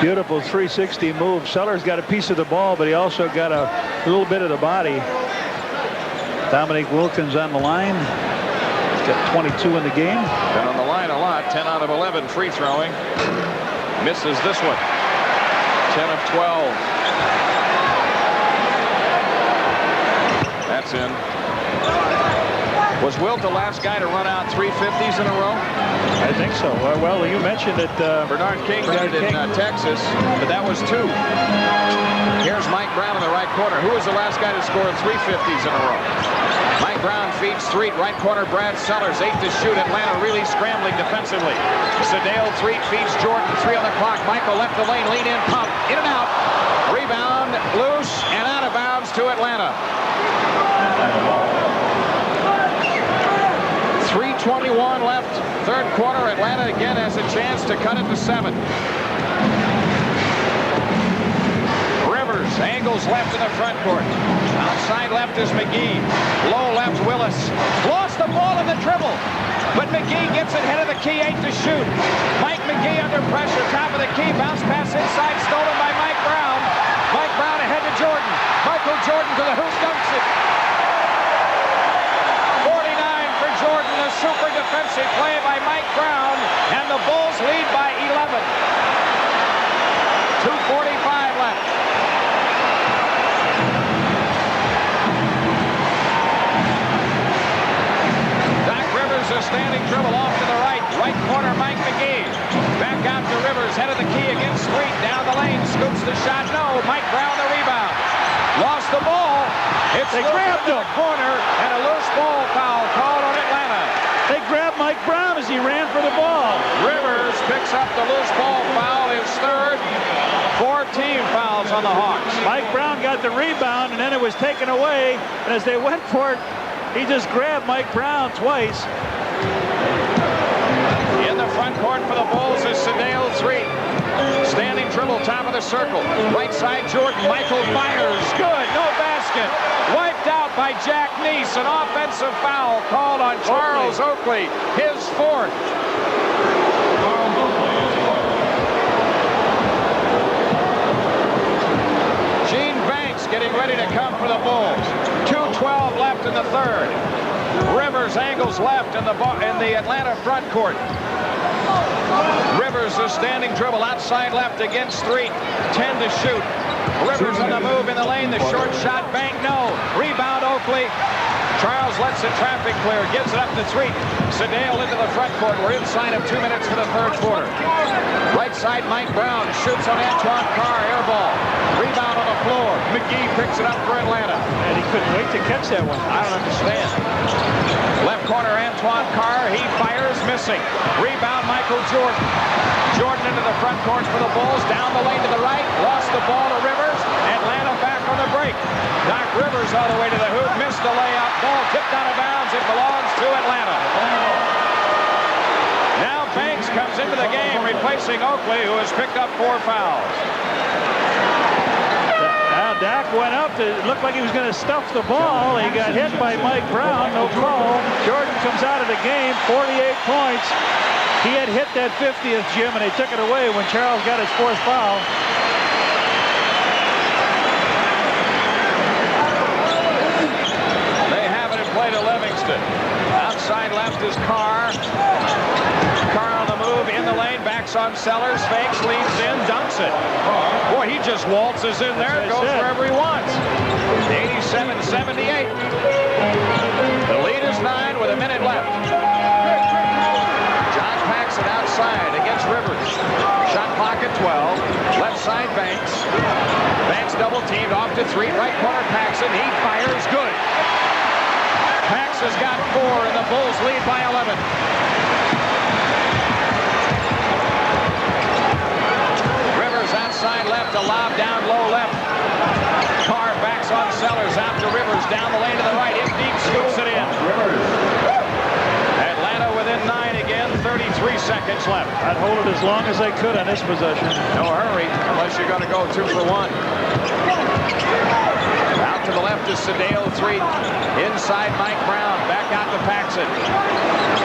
[SPEAKER 3] Beautiful 360 move. Sellers got a piece of the ball, but he also got a little bit of the body. Dominique Wilkins on the line. He's got 22 in the game.
[SPEAKER 1] Been on the line a lot. 10 out of 11 free throwing. Misses this one. 10 of 12. That's in. Was Wilt the last guy to run out 350s in a row?
[SPEAKER 3] I think so. Well, you mentioned that
[SPEAKER 1] Bernard King did it in Texas, but that was 2. Here's Mike Brown in the right corner. Who was the last guy to score 350s in a row? Mike Brown feeds Threet. Right corner, Brad Sellers. 8 to shoot. Atlanta really scrambling defensively. Sedale, Threet feeds Jordan. 3 on the clock. Michael left the lane. Lean in, pump. In and out. Rebound, loose, and out of bounds to Atlanta. 3:21 left. Third quarter. Atlanta again has a chance to cut it to 7. Rivers Rivers. Angles left in the front court. Outside left is McGee. Low left, Willis. Lost the ball in the dribble. But McGee gets it head of the key, 8 to shoot. Mike McGee under pressure, top of the key. Bounce pass inside, stolen by Mike Brown. Mike Brown ahead to Jordan. Michael Jordan to the hoop, dunks it. 49 for Jordan, a super defensive play by Mike Brown. And the Bulls lead by 11. 2:45 left. Doc Rivers, a standing dribble off to the right. Right corner, Mike McGee. Back out to Rivers, head of the key against Street. Down the lane, scoops the shot. No, Mike Brown the rebound. Lost the ball. They grabbed him. The corner, and a loose ball foul called on Atlanta.
[SPEAKER 3] They grabbed Mike Brown as he ran for the ball.
[SPEAKER 1] Rivers picks up the loose ball foul, his third. 4 team fouls on the Hawks.
[SPEAKER 3] Mike Brown got the rebound, and then it was taken away. And as they went for it, he just grabbed Mike Brown twice.
[SPEAKER 1] In the front court for the Bulls is Sedale, 3. Standing dribble, top of the circle. Right side, Jordan. Michael fires. Good. No basket. Wiped out by Jack Neese. An offensive foul called on Charles Oakley. His 4th. Gene Banks getting ready to come for the Bulls. 2:12 left in the third. Rivers angles left in the Atlanta front court. Rivers a standing dribble outside left against Street. 10 to shoot. Rivers on the move in the lane. The short shot, bank, no. Rebound, Oakley. Charles lets the traffic clear. Gives it up to Street. Sedale into the front court. We're inside of 2 minutes for the third quarter. Right side, Mike Brown shoots on Antoine Carr. Air ball. Rebound on the floor. McGee picks it up for Atlanta.
[SPEAKER 3] And he couldn't wait to catch that one.
[SPEAKER 1] I don't understand. Left corner, Antoine Carr. He fires, missing. Rebound, Michael Jordan. Jordan into the front court for the Bulls. Down the lane to the right. Lost the ball to Rivers. Atlanta back on the break. Doc Rivers all the way to the hoop. Missed the layup. Ball tipped out of bounds. It belongs to Atlanta. Now Banks comes into the game, replacing Oakley, who has picked up 4 fouls.
[SPEAKER 3] Now Dak went up to look like he was going to stuff the ball. He got hit by Mike Brown. No call. Jordan comes out of the game, 48 points. He had hit that 50th, Jim, and they took it away when Charles got his 4th foul.
[SPEAKER 1] They have it in play to Livingston. Outside left is Carr. Carr on the move, in the lane, backs on Sellers, fakes, leans in, dunks it. Boy, he just waltzes in there, goes wherever he wants. 87-78. The lead is 9 with a minute left. John packs it outside against Rivers. Shot clock at 12. Left side, Banks. Banks double teamed off to 3. Right corner, Paxson. He fires, good. Pax has got 4, and the Bulls lead by 11. Rivers outside left, a lob down low left. Carr backs on Sellers, out to Rivers, down the lane to the right, in deep, scoops it in. Atlanta within 9 again, 33 seconds left.
[SPEAKER 3] I'd hold it as long as I could on this possession.
[SPEAKER 1] No hurry, unless you're going to go 2 for 1. Out to the left is Sedale, 3. Inside, Mike Brown. Back out to Paxson.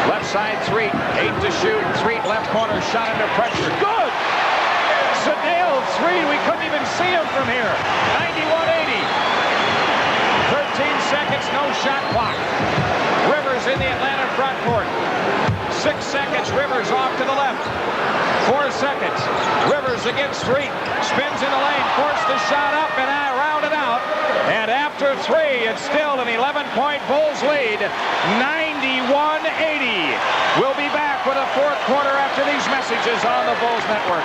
[SPEAKER 1] Left side, 3. 8 to shoot. 3 left corner. Shot under pressure. Good! Sedale, 3. We couldn't even see him from here. 91-80. 13 seconds, no shot clock. Rivers in the Atlanta front court. 6 seconds, Rivers off to the left. 4 seconds. Rivers against Street. Spins in the lane. Forced the shot up and rounded out. And after 3, it's still an 11-point Bulls lead. 91-80. We'll be back with a 4th quarter after these messages on the Bulls Network.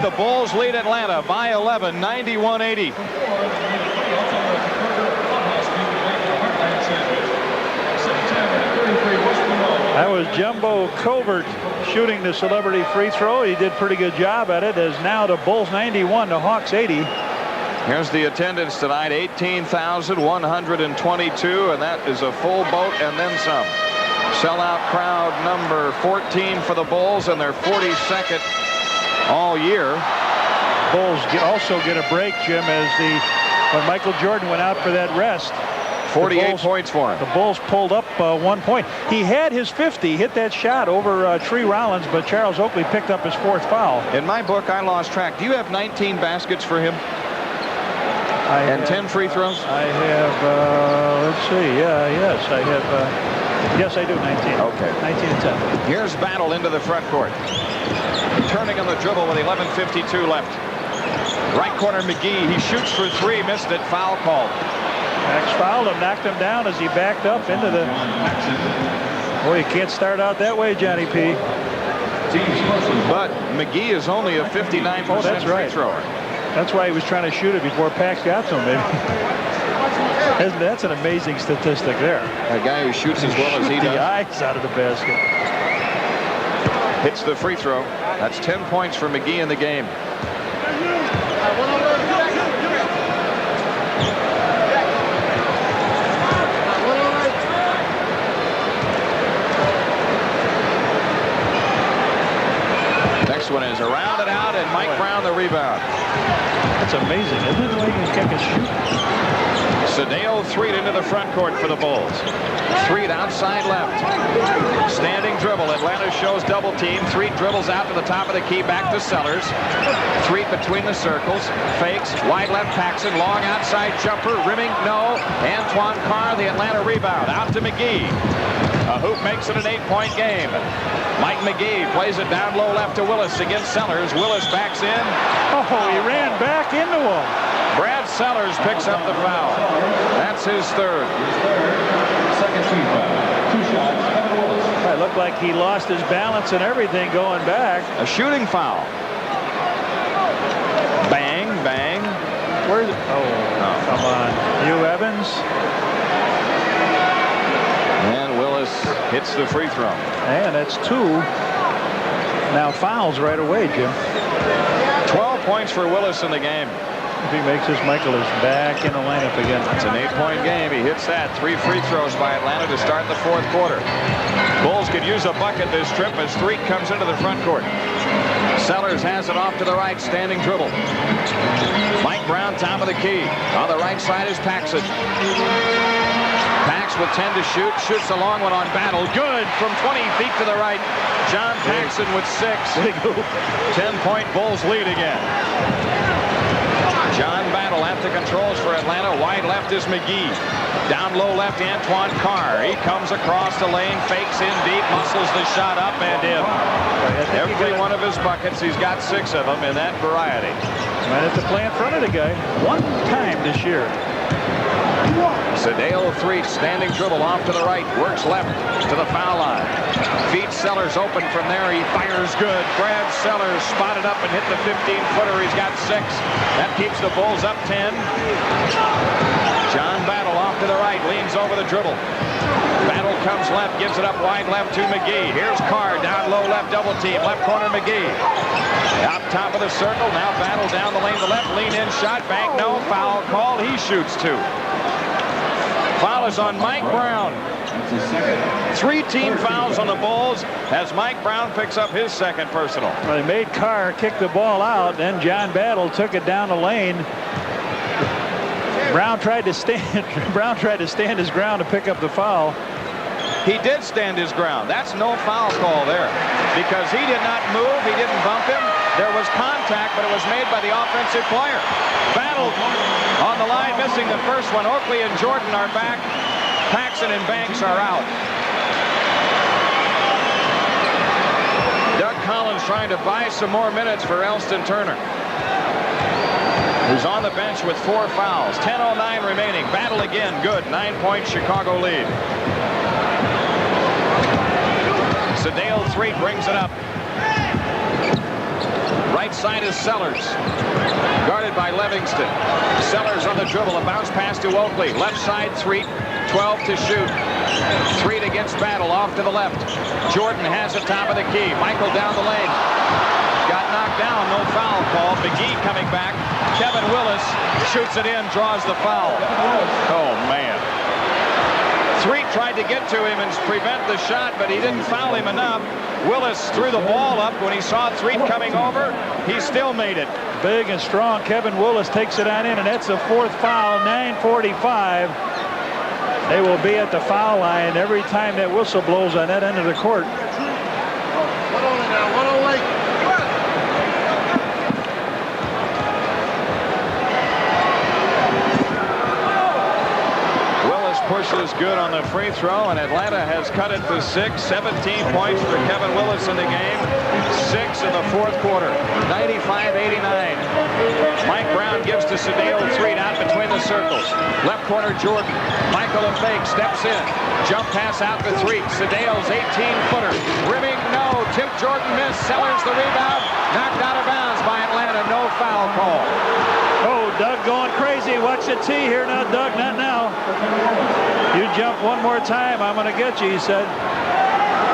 [SPEAKER 1] The Bulls lead Atlanta by 11, 91-80.
[SPEAKER 3] That was Jumbo Covert shooting the celebrity free throw. He did a pretty good job at it. As now the Bulls 91, the Hawks 80.
[SPEAKER 1] Here's the attendance tonight, 18,122, and that is a full boat and then some. Sellout crowd number 14 for the Bulls, and their 42nd all year.
[SPEAKER 3] Bulls also get a break, Jim, as when Michael Jordan went out for that rest.
[SPEAKER 1] 48 points for him.
[SPEAKER 3] The Bulls pulled up 1 point. He had his 50, hit that shot over Tree Rollins, but Charles Oakley picked up his 4th foul.
[SPEAKER 1] In my book, I lost track. Do you have 19 baskets for him? And 10 free throws?
[SPEAKER 3] I have, let's see, yes, I have, yes, I do, 19.
[SPEAKER 1] Okay.
[SPEAKER 3] 19 and 10.
[SPEAKER 1] Here's Battle into the front court. Turning on the dribble with 11:52 left. Right corner, McGee. He shoots for 3, missed it, foul called.
[SPEAKER 3] Max fouled him, knocked him down as he backed up into the... Boy, you can't start out that way, Johnny P.
[SPEAKER 1] But McGee is only a 59% free thrower.
[SPEAKER 3] That's why he was trying to shoot it before Pax got to him, maybe. That's an amazing statistic there.
[SPEAKER 1] A guy who shoots as well as he does.
[SPEAKER 3] The eyes out of the basket.
[SPEAKER 1] Hits the free throw. That's 10 points for McGee in the game. Next one is around and out, and Mike Brown the rebound.
[SPEAKER 3] That's amazing, isn't it? The way he can shoot.
[SPEAKER 1] Cedeo threed into the front court for the Bulls. Threed outside left. Standing dribble. Atlanta shows double team. Three dribbles out to the top of the key. Back to Sellers. Three between the circles. Fakes. Wide left Paxson. Long outside jumper. Rimming. No. Antoine Carr, the Atlanta rebound. Out to McGee. A hoop makes it an 8-point game. Mike McGee plays it down low left to Willis against Sellers. Willis backs in.
[SPEAKER 3] Oh, he ran back into him.
[SPEAKER 1] Brad Sellers picks up the foul. That's his 3rd.
[SPEAKER 5] Second team foul. 2 shots. Kevin Willis.
[SPEAKER 3] It looked like he lost his balance and everything going back.
[SPEAKER 1] A shooting foul. Bang, bang.
[SPEAKER 3] Where's it? Oh, come on. Hugh Evans.
[SPEAKER 1] And Willis hits the free throw.
[SPEAKER 3] And that's 2. Now fouls right away, Jim.
[SPEAKER 1] 12 points for Willis in the game.
[SPEAKER 3] If he makes this, Michael is back in the lineup again.
[SPEAKER 1] It's an 8-point game. He hits that. 3 free throws by Atlanta to start the 4th quarter. Bulls could use a bucket this trip as Threet comes into the front court. Sellers has it off to the right. Standing dribble. Mike Brown, top of the key. On the right side is Paxson. Pax with 10 to shoot. Shoots a long one on Battle. Good from 20 feet to the right. John Paxson with 6. 10-point Bulls lead again. John Battle at the controls for Atlanta. Wide left is McGee. Down low left, Antoine Carr. He comes across the lane, fakes in deep, muscles the shot up and in. Every one of his buckets, he's got 6 of them in that variety.
[SPEAKER 3] Might have to play in front of the guy one time this year.
[SPEAKER 1] Cedeo Threet, standing dribble off to the right, works left to the foul line. Feeds Sellers open from there. He fires good. Brad Sellers spotted up and hit the 15-footer. He's got 6. That keeps the Bulls up 10. John Battle off to the right, leans over the dribble. Battle comes left, gives it up wide left to McGee. Here's Carr, down low left, double team. Left corner, McGee. Out top of the circle, now Battle down the lane to left. Lean in, shot, bank, no. Foul called. He shoots 2. Foul is on Mike Brown. 3 team fouls on the Bulls as Mike Brown picks up his 2nd personal.
[SPEAKER 3] Well, they made Carr kick the ball out. Then John Battle took it down the lane. Brown tried to stand his ground to pick up the foul.
[SPEAKER 1] He did stand his ground. That's no foul call there because he did not move. He didn't bump him. There was contact, but it was made by the offensive player. Battle on the line, missing the first one. Oakley and Jordan are back. Paxson and Banks are out. Doug Collins trying to buy some more minutes for Elston Turner, who's on the bench with 4 fouls. 10:09 remaining. Battle again. Good. 9-point Chicago lead. Cedeo Threet brings it up. Right side is Sellers. Guarded by Livingston. Sellers on the dribble. A bounce pass to Oakley. Left side Threet. 12 to shoot. Threet against Battle off to the left. Jordan has it top of the key. Michael down the lane. Got knocked down. No foul call. McGee coming back. Kevin Willis shoots it in. Draws the foul. Oh, man. Threet tried to get to him and prevent the shot, but he didn't foul him enough. Willis threw the ball up when he saw Threet coming over. He still made it.
[SPEAKER 3] Big and strong Kevin Willis takes it on in, and that's the 4th foul. 9:45. They will be at the foul line every time that whistle blows on that end of the court.
[SPEAKER 1] Pushes good on the free throw, and Atlanta has cut it to 6. 17 points for Kevin Willis in the game. 6 in the 4th quarter. 95-89. Mike Brown gives to Sedale Threet out between the circles. Left corner Jordan. Michael and fake steps in. Jump pass out to Threet. Sedale's 18-footer. Rimming no. Tip Jordan missed. Sellers the rebound. Knocked out of bounds by Atlanta. No foul call.
[SPEAKER 3] Oh, Doug going crazy. Watch the tee here now, Doug. Not now. You jump one more time, I'm going to get you, he said.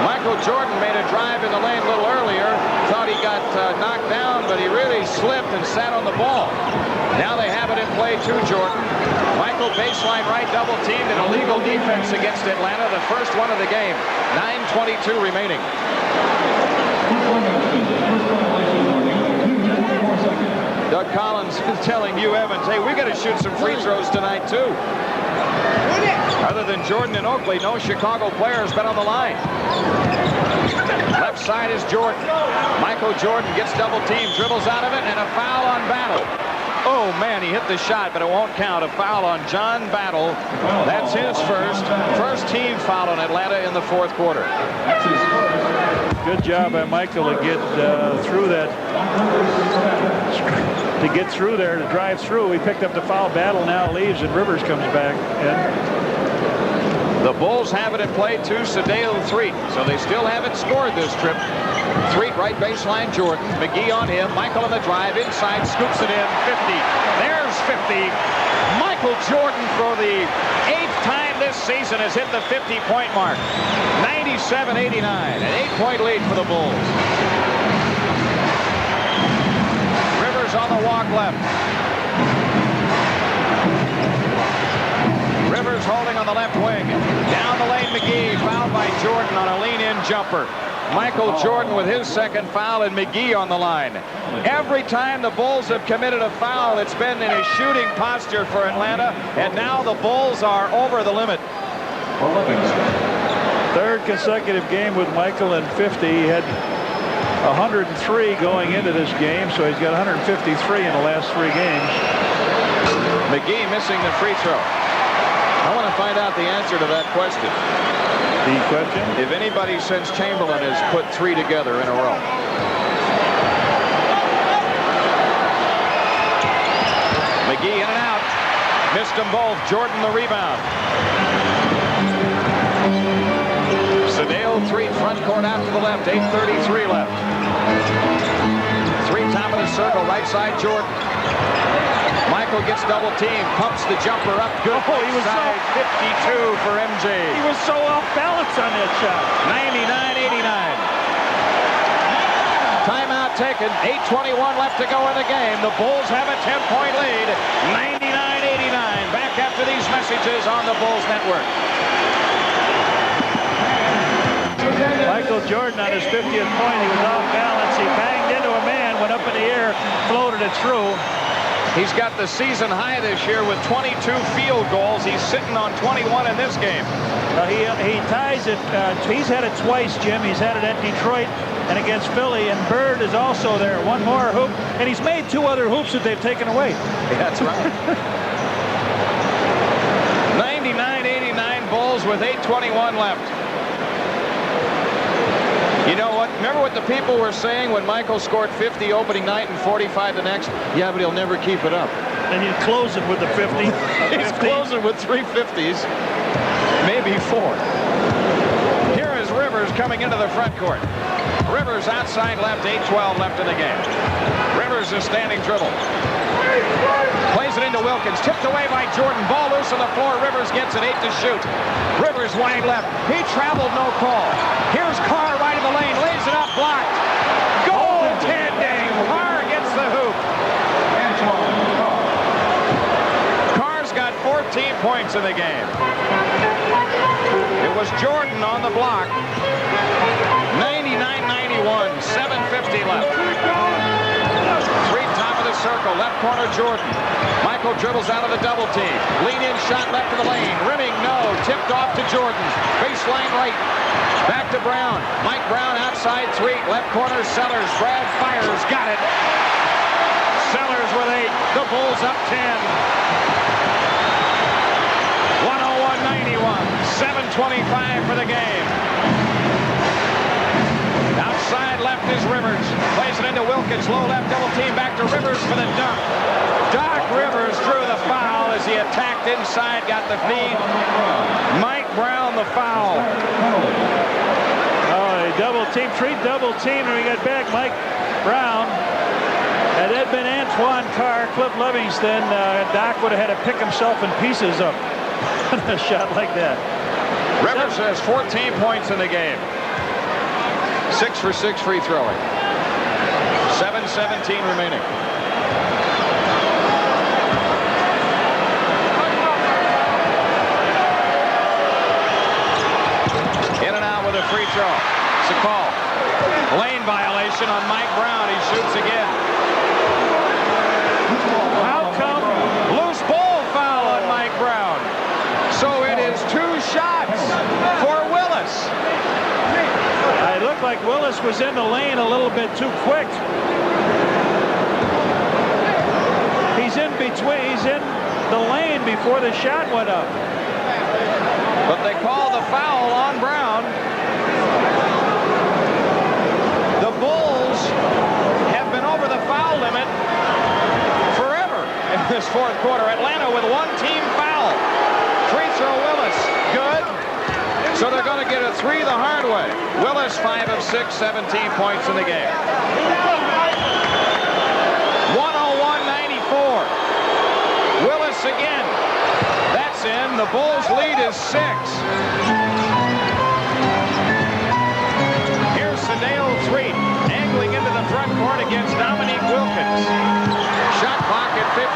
[SPEAKER 1] Michael Jordan made a drive in the lane a little earlier. Thought he got knocked down, but he really slipped and sat on the ball. Now they have it in play to Jordan. Michael baseline right, double teamed, an illegal defense against Atlanta, the first one of the game. 9:22 remaining. Doug Collins is telling you, Evans, hey, we got to shoot some free throws tonight, too. Other than Jordan and Oakley, no Chicago player has been on the line. Left side is Jordan. Michael Jordan gets double teamed, dribbles out of it, and a foul on Battle. Oh, man, he hit the shot, but it won't count. A foul on John Battle. That's his first team foul on Atlanta in the 4th quarter.
[SPEAKER 3] Good job by Michael to get through that. To get through there, to drive through. He picked up the foul. Battle now leaves, and Rivers comes back in.
[SPEAKER 1] The Bulls have it in play to Sedale Threet, so they still haven't scored this trip. Threet right baseline Jordan. McGee on him. Michael on the drive inside, scoops it in. 50. There's 50. Michael Jordan for the 8th time this season has hit the 50-point mark. 97-89, an 8-point lead for the Bulls. Rivers on the walk left. Rivers holding on the left wing. Down the lane, McGee fouled by Jordan on a lean-in jumper. Michael Jordan with his 2nd foul, and McGee on the line. Every time the Bulls have committed a foul, it's been in a shooting posture for Atlanta, and now the Bulls are over the limit.
[SPEAKER 3] 3rd consecutive game with Michael and 50. He had 103 going into this game, so he's got 153 in the last 3 games.
[SPEAKER 1] McGee missing the free throw. I want to find out the answer to that question.
[SPEAKER 3] The question?
[SPEAKER 1] If anybody since Chamberlain has put 3 together in a row. McGee in and out. Missed them both. Jordan the rebound. Sedale Threet front court out to the left. 8:33 left. Threet top of the circle. Right side Jordan. Michael gets double teamed, pumps the jumper up good.
[SPEAKER 3] Oh, he was
[SPEAKER 1] side, 52 for MJ.
[SPEAKER 3] He was so off balance on that shot.
[SPEAKER 1] 99-89. Timeout taken. 8:21 left to go in the game. The Bulls have a 10-point lead. 99-89. Back after these messages on the Bulls Network.
[SPEAKER 3] Michael Jordan on his 50th point. He was off balance. He banged into a man, went up in the air, floated it through.
[SPEAKER 1] He's got the season high this year with 22 field goals. He's sitting on 21 in this game.
[SPEAKER 3] He ties it. He's had it twice, Jim. He's had it at Detroit and against Philly, and Bird is also there. One more hoop, and he's made 2 other hoops that they've taken away.
[SPEAKER 1] That's right. 99-89 Bulls with 8:21 left. You know what? Remember what the people were saying when Michael scored 50 opening night and 45 the next? Yeah, but he'll never keep it up.
[SPEAKER 3] And you close it with the 50.
[SPEAKER 1] He's closing with 3 50s, maybe 4. Here is Rivers coming into the front court. Rivers outside left, 8:12 left in the game. Rivers is standing dribble. Plays it into Wilkins, tipped away by Jordan. Ball loose on the floor. Rivers gets it, 8 to shoot. Rivers wide left. He traveled, no call. Here's Carr right in the lane, lays it up, blocked. Goaltending. Carr gets the hoop. Carr's got 14 points in the game. It was Jordan on the block. 99-91, 7:50 left. Three top of the circle, left corner Jordan. Michael dribbles out of the double team. Lean in shot left of the lane. Rimming, no. Tipped off to Jordan. Baseline right. Back to Brown. Mike Brown outside three. Left corner Sellers. Brad fires. Got it. Sellers with 8. The Bulls up 10. 101-91. 7:25 for the game. Outside left is Rivers. Plays it into Wilkins. Low left double team. Back to Rivers for the dunk. Doc Rivers drew the foul as he attacked inside. Got the feed. Mike Brown the foul.
[SPEAKER 3] Oh, a double team. Three double team. And we got back Mike Brown. Had it been Antoine Carr, Cliff Livingston, Doc would have had to pick himself in pieces up a shot like that.
[SPEAKER 1] Rivers has 14 points in the game. 6 for 6 free throwing. 7:17 remaining. In and out with a free throw. It's a call. Lane violation on Mike Brown. He shoots again. How come? Loose ball foul on Mike Brown. So it is 2 shots for Willis.
[SPEAKER 3] It looked like Willis was in the lane a little bit too quick. He's in between. He's in the lane before the shot went up.
[SPEAKER 1] But they call the foul on Brown. The Bulls have been over the foul limit forever in this fourth quarter. Atlanta with 1 team foul. Free throw Willis. Good. So they're going to get a 3 the hard way. Willis 5 of 6, 17 points in the game. 101-94. Willis again. That's in. The Bulls lead is 6. Here's Sedale Threet angling into the front court against Dominique Wilkins. Shot clock at 15.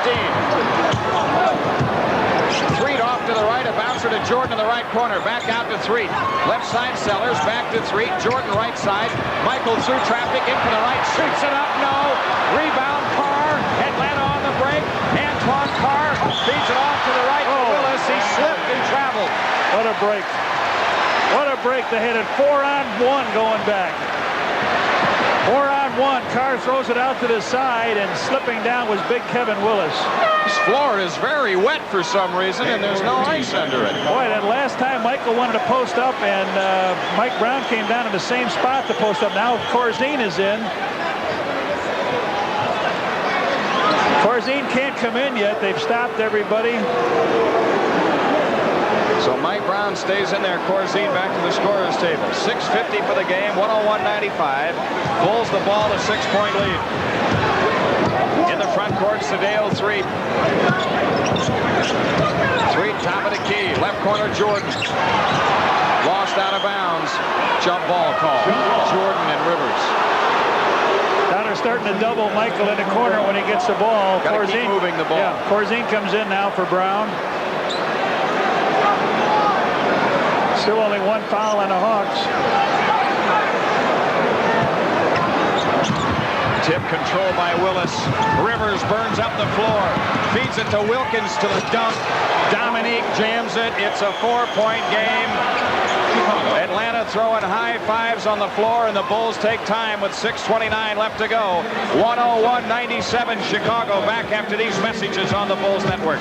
[SPEAKER 1] Threet off to the right, a bouncer to Jordan in the right corner. Back out to Threet. Left side Sellers, back to Threet. Jordan right side. Michael through traffic, in for the right, shoots it up, no. Rebound Carr. Atlanta on the break. Antoine Carr feeds it off to the right to Willis. He slipped and traveled.
[SPEAKER 3] What a break. What a break. They had it 4-on-1 going back. 4-on-1. Carr throws it out to the side, and slipping down was big Kevin Willis.
[SPEAKER 1] This floor is very wet for some reason, and there's no ice under it.
[SPEAKER 3] Boy, that last time Michael wanted to post up, and Mike Brown came down in the same spot to post up. Now Corzine is in. Corzine can't come in yet. They've stopped everybody.
[SPEAKER 1] So Mike Brown stays in there. Corzine back to the scorer's table. 6:50 for the game. 101-95. Bulls the ball, a 6-point lead. In the front court, Sedale Threet. Threet top of the key. Left corner Jordan. Lost out of bounds. Jump ball call. Jordan and Rivers.
[SPEAKER 3] Now they're starting to double Michael in the corner when he gets the ball.
[SPEAKER 1] Gotta keep moving the ball.
[SPEAKER 3] Yeah, Corzine comes in now for Brown. Still only 1 foul on the Hawks.
[SPEAKER 1] Tip control by Willis. Rivers burns up the floor. Feeds it to Wilkins to the dunk. Dominique jams it. It's a 4-point game. Atlanta throwing high fives on the floor, and the Bulls take time with 6:29 left to go. 101-97 Chicago. Back after these messages on the Bulls Network.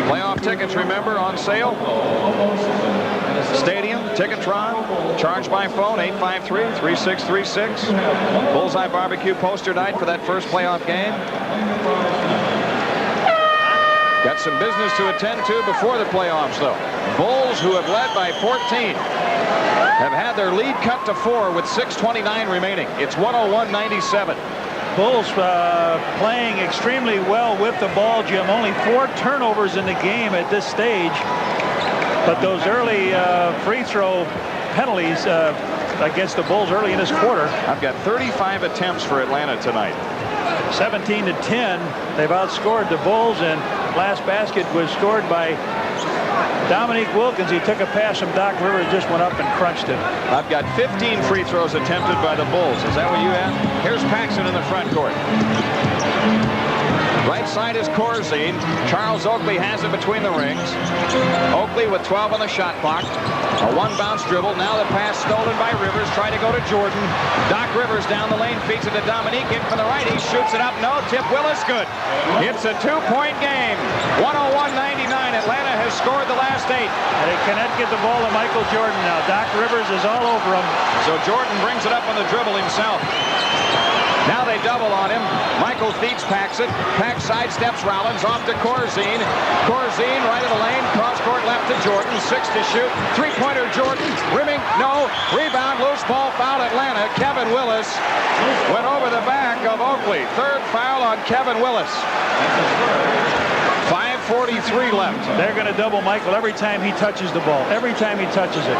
[SPEAKER 1] Playoff tickets, remember, on sale. Stadium, Ticketron, charged by phone, 853-3636. Bullseye Barbecue poster night for that first playoff game. Got some business to attend to before the playoffs, though. Bulls, who have led by 14, have had their lead cut to 4 with 6:29 remaining. It's 101-97.
[SPEAKER 3] Bulls playing extremely well with the ball, Jim. Only 4 turnovers in the game at this stage. But those early free throw penalties against the Bulls early in this quarter.
[SPEAKER 1] I've got 35 attempts for Atlanta tonight.
[SPEAKER 3] 17-10. They've outscored the Bulls, and last basket was scored by Dominique Wilkins. He took a pass from Doc Rivers, just went up and crunched it.
[SPEAKER 1] I've got 15 free throws attempted by the Bulls. Is that what you have? Here's Paxson in the front court. Right side is Corzine. Charles Oakley has it between the rings. Oakley with 12 on the shot clock. A one-bounce dribble. Now the pass stolen by Rivers. Try to go to Jordan. Doc Rivers down the lane. Feeds it to Dominique. In from the right. He shoots it up. No. Tip Willis. Good. It's a two-point game. 101-99. Atlanta has scored the last 8.
[SPEAKER 3] And they cannot get the ball to Michael Jordan now. Doc Rivers is all over him.
[SPEAKER 1] So Jordan brings it up on the dribble himself. Now they double on him. Michael feeds Paxson. Pax sidesteps Rollins off to Corzine. Corzine right of the lane. Cross court left to Jordan. 6 to shoot. Three-pointer Jordan. Rimming. No. Rebound. Loose ball foul Atlanta. Kevin Willis went over the back of Oakley. Third foul on Kevin Willis. 5:43 left.
[SPEAKER 3] They're going to double Michael every time he touches the ball. Every time he touches it.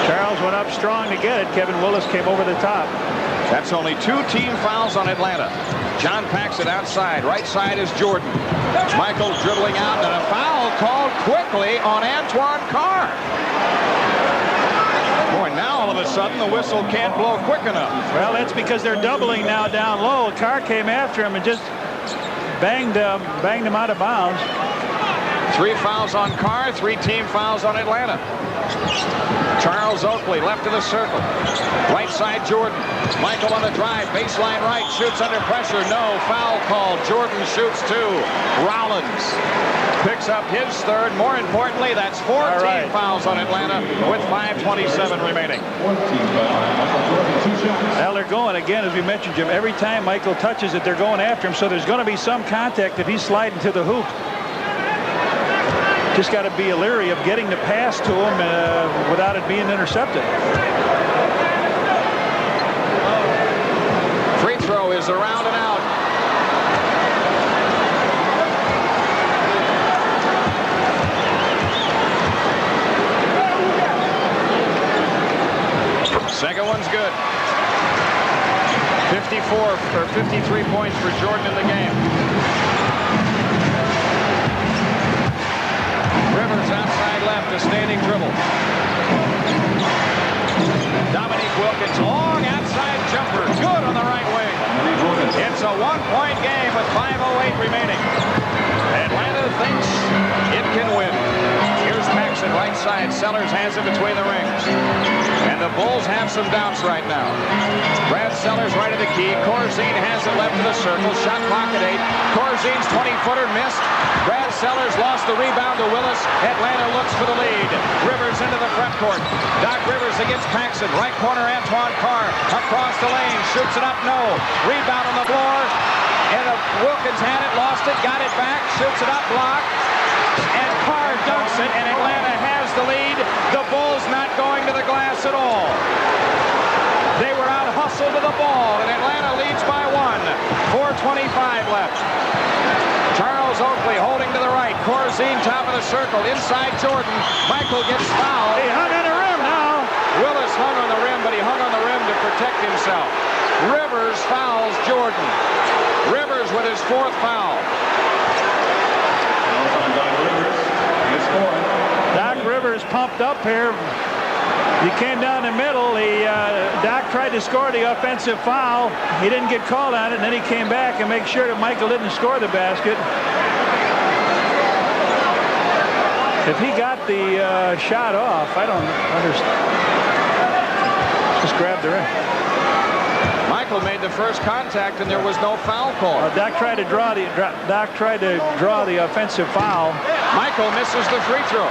[SPEAKER 3] Charles went up strong to get it. Kevin Willis came over the top.
[SPEAKER 1] That's only 2 team fouls on Atlanta. John Paxson outside. Right side is Jordan. Michael dribbling out, and a foul called quickly on Antoine Carr. Boy, now all of a sudden the whistle can't blow quick enough.
[SPEAKER 3] Well, that's because they're doubling now down low. Carr came after him and just banged him out of bounds.
[SPEAKER 1] 3 fouls on Carr, 3 team fouls on Atlanta. Charles Oakley left of the circle. Right side Jordan. Michael on the drive. Baseline right. Shoots under pressure. No. Foul called. Jordan shoots 2. Rollins picks up his third. More importantly, that's 14 fouls on Atlanta with 5:27 remaining.
[SPEAKER 3] Now they're going again, as we mentioned, Jim. Every time Michael touches it, they're going after him. So there's going to be some contact if he's sliding to the hoop. Just got to be leery of getting the pass to him without it being intercepted.
[SPEAKER 1] Free throw is around and out. Second one's good. 53 points for Jordan in the game. Rivers outside left, a standing dribble. Dominique Wilkins, long outside jumper, good on the right wing. It's a one-point game with 5:08 remaining. Atlanta thinks it can win. Here's Paxson, right side. Sellers has it between the rings. And the Bulls have some doubts right now. Brad Sellers right of the key. Corzine has it left of the circle. Shot clock at 8. Corzine's 20-footer missed. Brad Sellers lost the rebound to Willis. Atlanta looks for the lead. Rivers into the front court. Doc Rivers against Paxson. Right corner, Antoine Carr. Across the lane. Shoots it up. No. Rebound on the floor. And Wilkins had it. Lost it. Got it back. Shoots it up. Blocked. And Carr dunks it. And Atlanta has the lead. The Bulls not going to the glass at all. They were out hustled to the ball. And Atlanta leads by 1. 4:25 left. Charles Oakley holding to the right. Corzine top of the circle. Inside Jordan. Michael gets fouled.
[SPEAKER 3] He hung on the rim now.
[SPEAKER 1] Willis hung on the rim, but he hung on the rim to protect himself. Rivers fouls Jordan. Rivers with his 4th foul.
[SPEAKER 3] Doc Rivers pumped up here. He came down the middle. Doc tried to score the offensive foul. He didn't get called on it, and then he came back and make sure that Michael didn't score the basket. If he got the shot off, I don't understand. Just grab the rim.
[SPEAKER 1] Michael made the first contact, and there was no foul call.
[SPEAKER 3] Doc tried to draw the offensive foul.
[SPEAKER 1] Michael misses the free throw.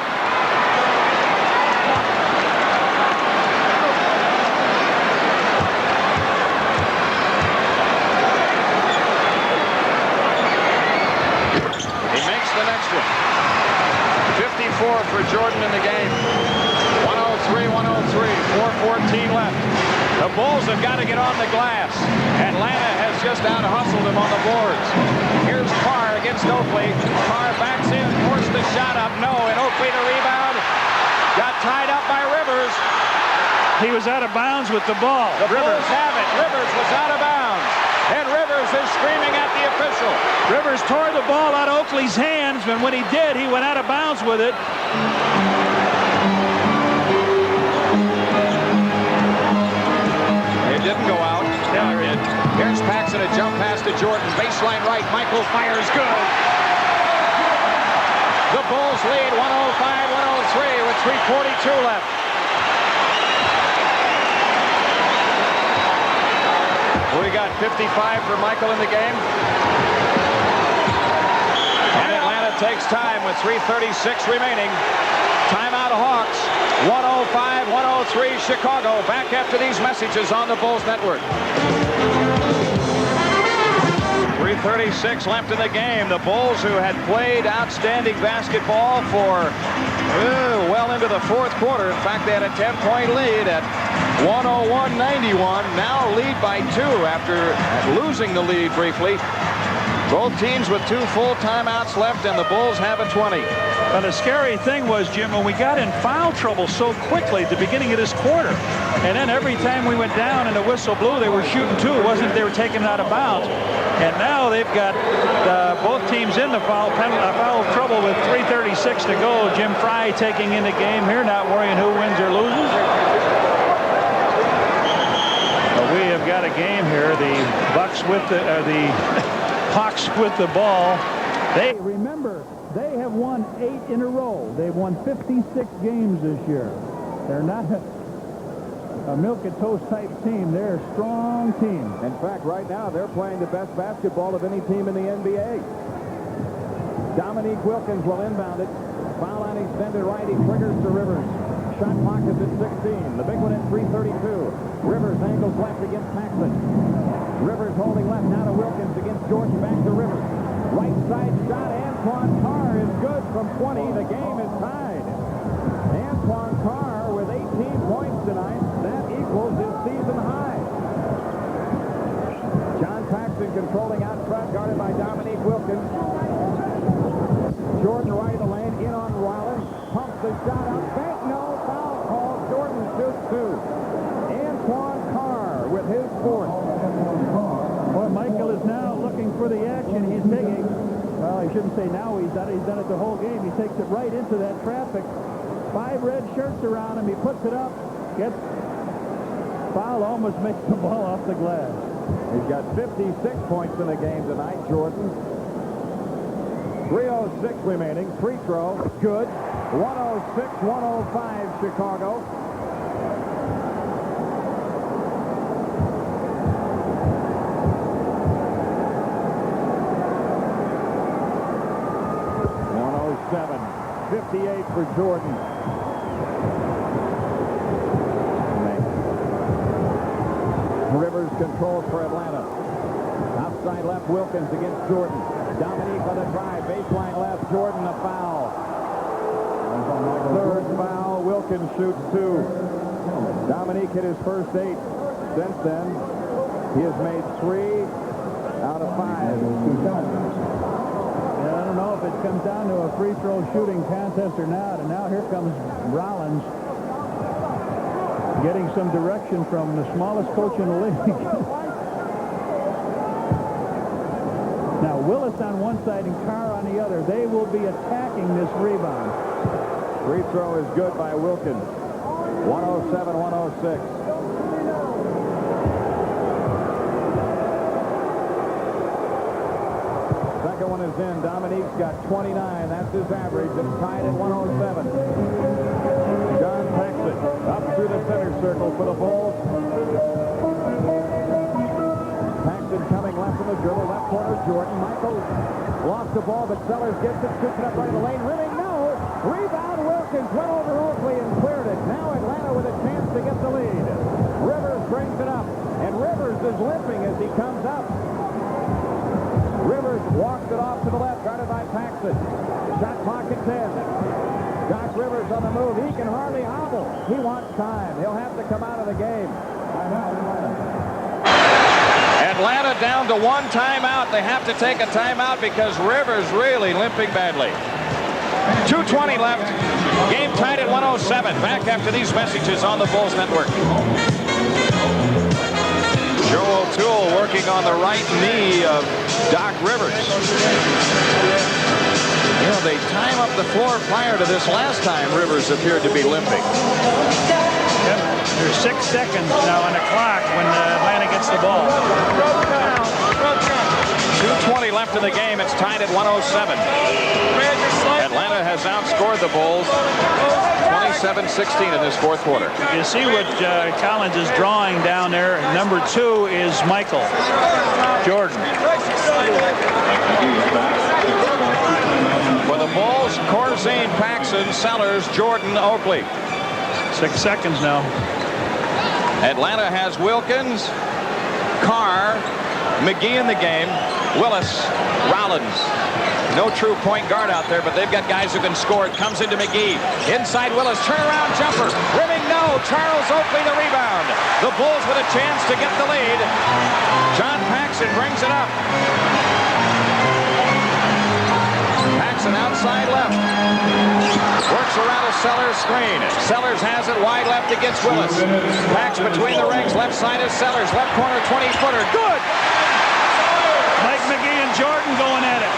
[SPEAKER 1] He makes the next one. 54 for Jordan in the game. 103, 4:14 left. The Bulls have got to get on the glass. Atlanta has just out-hustled them on the boards. Here's Carr against Oakley. Carr backs in, forced the shot up. No, and Oakley to rebound. Got tied up by Rivers.
[SPEAKER 3] He was out of bounds with the ball.
[SPEAKER 1] The Bulls have it. Rivers was out of bounds. And Rivers is screaming at the official.
[SPEAKER 3] Rivers tore the ball out of Oakley's hands, and when he did, he went out of bounds with it.
[SPEAKER 1] It didn't go out.
[SPEAKER 3] Yeah, it did.
[SPEAKER 1] Here's Paxson, a jump pass to Jordan. Baseline right. Michael fires good. The Bulls lead 105-103 with 3:42 left. We got 55 for Michael in the game. And Atlanta takes time with 3:36 remaining. Timeout Hawks. 105-103 Chicago. Back after these messages on the Bulls Network. 3:36 left in the game. The Bulls, who had played outstanding basketball for well into the fourth quarter. In fact, they had a 10-point lead at 101-91. Now lead by 2 after losing the lead briefly. Both teams with 2 full timeouts left, and the Bulls have a 20.
[SPEAKER 3] But the scary thing was, Jim, when we got in foul trouble so quickly at the beginning of this quarter, and then every time we went down and the whistle blew, they were shooting 2. It wasn't they were taking it out of bounds. And now they've got both teams in the foul trouble with 3:36 to go. Jim Fry taking in the game here, not worrying who wins or loses. But we have got a game here. The Bucks with the Hawks with the ball. They remember they have won 8 in a row. They've won 56 games this year. They're not a milk and toast type team. They're a strong team.
[SPEAKER 1] In fact, right now they're playing the best basketball of any team in the NBA. Dominique Wilkins will inbound it. Foul on extended right. He triggers to Rivers. Shot clock is at 16. The big one at 3:32. Rivers angles left against Paxson. Rivers holding left now to Wilkins against Jordan. Back to Rivers. Right side shot. Antoine Carr is good from 20. The game is tied. Antoine Carr with 18 points tonight. That equals his season high. John Paxson controlling out front, guarded by Dominique Wilkins. Jordan right of the lane, in on Rollins. Pumps the shot up. Bank no. Foul call. Jordan shoots 2. Antoine Carr with his 4th.
[SPEAKER 3] Well, Michael is now looking for the action. He's taking, well, I shouldn't say now he's done it the whole game. He takes it right into that traffic. 5 red shirts around him. He puts it up. Gets foul, almost makes the ball off the glass.
[SPEAKER 1] He's got 56 points in the game tonight, Jordan. 3:06 remaining. Free throw. Good. 106-105 Chicago. '07. 58 for Jordan. Rivers controls for Atlanta. Outside left, Wilkins against Jordan. Dominique on the drive. Baseline left, Jordan a foul. 3rd foul. Wilkins shoots 2. Dominique hit his first 8. Since then, he has made 3 out of 5.
[SPEAKER 3] I don't know if it comes down to a free throw shooting contest or not. And now here comes Rollins getting some direction from the smallest coach in the league. Now Willis on one side and Carr on the other. They will be attacking this rebound.
[SPEAKER 1] Free throw is good by Wilkins. 107-106. Second one is in. Dominique's got 29. That's his average. It's tied at 107. John Paxson up through the center circle for the Bulls. Paxson coming left in the dribble. Left corner, Jordan. Michael lost the ball, but Sellers gets it. Shoots it up right in the lane. Really, no. Rebound. Wilkins went over Oakley and cleared it. Now Atlanta with a chance to get the lead. Rivers brings it up. And Rivers is limping as he comes up. Rivers walks it off to the left, guarded by Paxson. Shot clock at 10. Doc Rivers on the move. He can hardly hobble. He wants time. He'll have to come out of the game. Atlanta down to 1 timeout. They have to take a timeout because Rivers really limping badly. 2:20 left. Game tied at 107. Back after these messages on the Bulls Network. Joe O'Toole working on the right knee of Doc Rivers. You know, they time up the floor prior to this last time. Rivers appeared to be limping.
[SPEAKER 3] Yep. There's 6 seconds now on the clock when Atlanta gets the ball.
[SPEAKER 1] 2:20 left in the game. It's tied at 107. Atlanta has outscored the Bulls 27-16 in this fourth quarter.
[SPEAKER 3] You see what Collins is drawing down there. Number 2 is Michael Jordan.
[SPEAKER 1] For the Bulls, Corzine, Paxson, Sellers, Jordan, Oakley.
[SPEAKER 3] 6 seconds now.
[SPEAKER 1] Atlanta has Wilkins, Carr, McGee in the game, Willis, Rollins. No true point guard out there, but they've got guys who can score. It comes into McGee. Inside Willis, turnaround jumper. Rimming, no. Charles Oakley the rebound. The Bulls with a chance to get the lead. John Paxson brings it up. Paxson outside left. Works around a Sellers screen. Sellers has it wide left against Willis. Pax between the rings. Left side is Sellers. Left corner 20-footer. Good!
[SPEAKER 3] Mike McGee and Jordan going at it.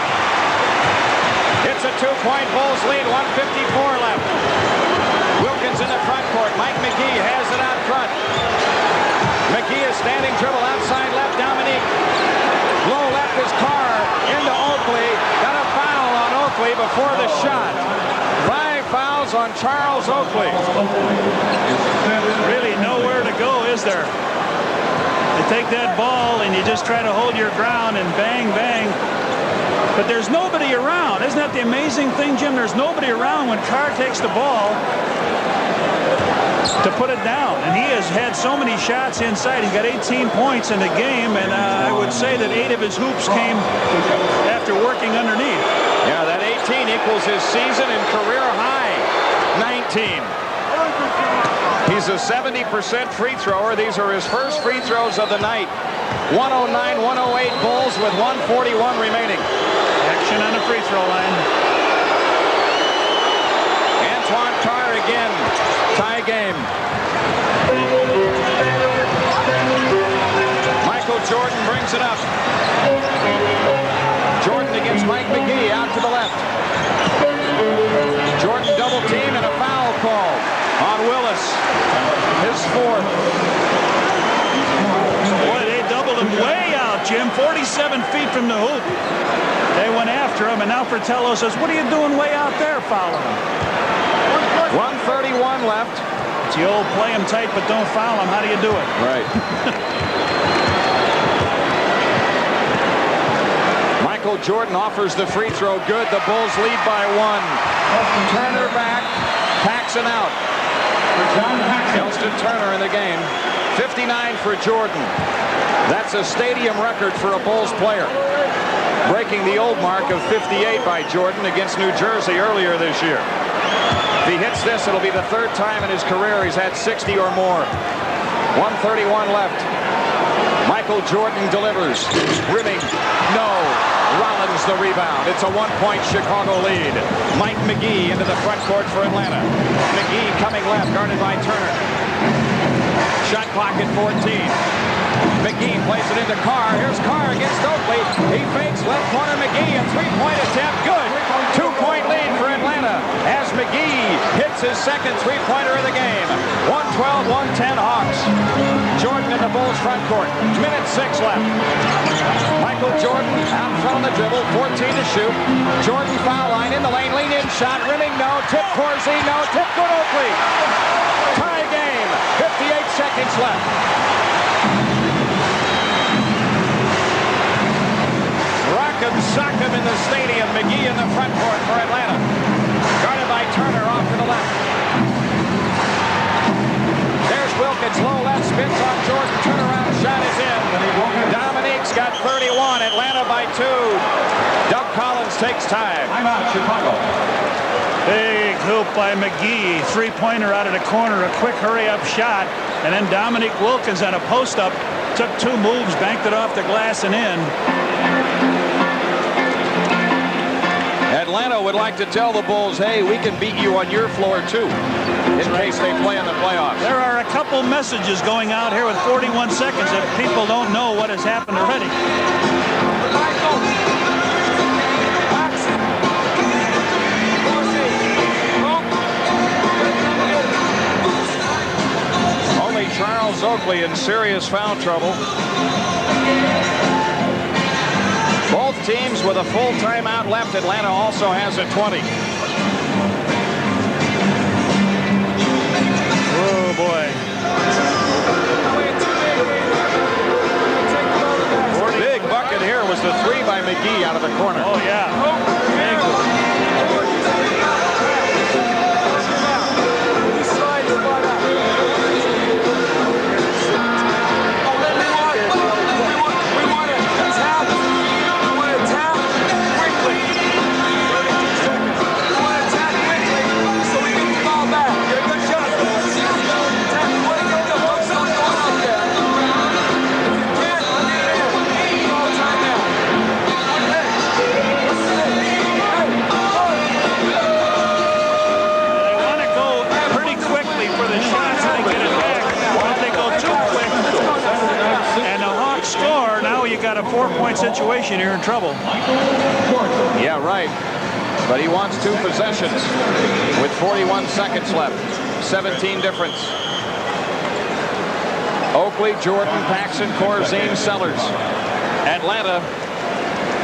[SPEAKER 1] It's a 2-point Bulls lead, 1:54 left. Wilkins in the front court. Mike McGee has it out front. McGee is standing dribble outside left. Dominique. Low left is Carr into Oakley. Got a foul on Oakley before the shot. 5 fouls on Charles Oakley.
[SPEAKER 3] Really nowhere to go, is there? You take that ball and you just try to hold your ground and bang, bang. But there's nobody around. Isn't that the amazing thing, Jim? There's nobody around when Carr takes the ball to put it down. And he has had so many shots inside. He's got 18 points in the game, and I would say that 8 of his hoops came after working underneath.
[SPEAKER 1] Yeah, that 18 equals his season and career high, 19. He's a 70% free thrower. These are his first free throws of the night. 109-108 Bulls with 1:41 remaining.
[SPEAKER 3] Action on the free throw line.
[SPEAKER 1] Antoine Carr again. Tie game. Michael Jordan brings it up. Jordan against Mike McGee out to the left. Jordan double team and a foul call on Willis. His 4th.
[SPEAKER 3] Boy, they doubled him way out, Jim. 47 feet from the hoop. They went after him, and now Fratello says, what are you doing way out there, fouling him?
[SPEAKER 1] 1:31 left.
[SPEAKER 3] It's the old play him tight, but don't foul him. How do you do it?
[SPEAKER 1] Right. Michael Jordan offers the free throw. Good. The Bulls lead by 1. Turner back. Paxson out. Elston Turner in the game. 59 for Jordan. That's a stadium record for a Bulls player. Breaking the old mark of 58 by Jordan against New Jersey earlier this year. If he hits this, it'll be the 3rd time in his career he's had 60 or more. 1:31 left. Michael Jordan delivers. Rimming. No. Rollins the rebound. It's a 1-point Chicago lead. Mike McGee into the front court for Atlanta. McGee coming left, guarded by Turner. Shot clock at 14. McGee plays it into Carr. Here's Carr against Oakley. He fakes left corner McGee. A 3-point attempt. Good. 2-point lead for Atlanta as McGee hits his second 3-pointer of the game. 112-110 Hawks. Jordan in the Bulls front court. Minute 6 left. Michael Jordan out front on the dribble. 14 to shoot. Jordan foul line in the lane. Lean in shot. Rimming no. Tip Corzine no. Tip good Oakley. Tie game. 58 seconds left. Rock'em sock'em in the stadium. McGee in the front court for Atlanta. Guarded by Turner off to the left. There's Wilkins. Low left. Spins on Jordan. Turnaround shot is in. Dominique's got 31. Atlanta by 2. Doug Collins takes time.
[SPEAKER 5] Timeout, Chicago.
[SPEAKER 3] Big hoop by McGee. 3-pointer out of the corner. A quick hurry-up shot. And then Dominique Wilkins on a post-up. Took 2 moves, banked it off the glass and in.
[SPEAKER 1] Atlanta would like to tell the Bulls, hey, we can beat you on your floor too, in case they play in the playoffs.
[SPEAKER 3] There are a couple messages going out here with 41 seconds if people don't know what has happened already.
[SPEAKER 1] Only Charles Oakley in serious foul trouble. Both teams with a full timeout left. Atlanta also has a 20.
[SPEAKER 3] Oh, boy.
[SPEAKER 1] Big bucket here was the 3 by McGee out of the corner.
[SPEAKER 3] Oh, yeah. Big one. Got a 4-point situation, you're in trouble.
[SPEAKER 1] Yeah, right. But he wants 2 possessions with 41 seconds left. 17 difference. Oakley, Jordan, Paxson, Corzine, Sellers. Atlanta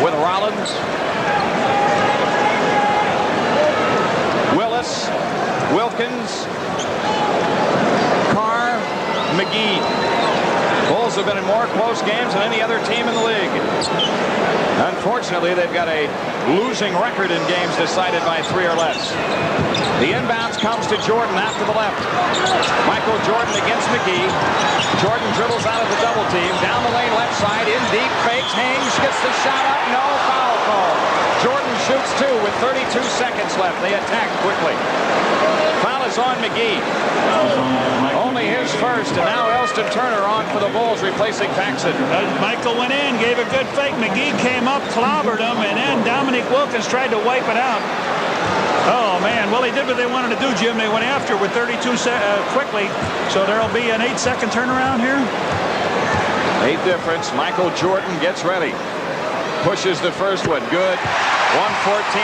[SPEAKER 1] with Rollins, Willis, Wilkins, Carr, McGee. Bulls have been in more close games than any other team in the league. Unfortunately, they've got a losing record in games decided by 3 or less. The inbounds comes to Jordan out to the left. Michael Jordan against McGee. Jordan dribbles out of the double team. Down the lane left side. In deep. Fakes. Haynes gets the shot up. No foul call. Jordan shoots 2 with 32 seconds left. They attack quickly. Foul is on McGee. Only his first, and now Elston Turner on for the Bulls, replacing Paxson.
[SPEAKER 3] Michael went in, gave a good fake. McGee came up, clobbered him, and then Dominique Wilkins tried to wipe it out. Oh, man. Well, they did what they wanted to do, Jim. They went after with 32 quickly, so there'll be an 8-second turnaround here.
[SPEAKER 1] 8 difference. Michael Jordan gets ready. Pushes the first one. Good. 114,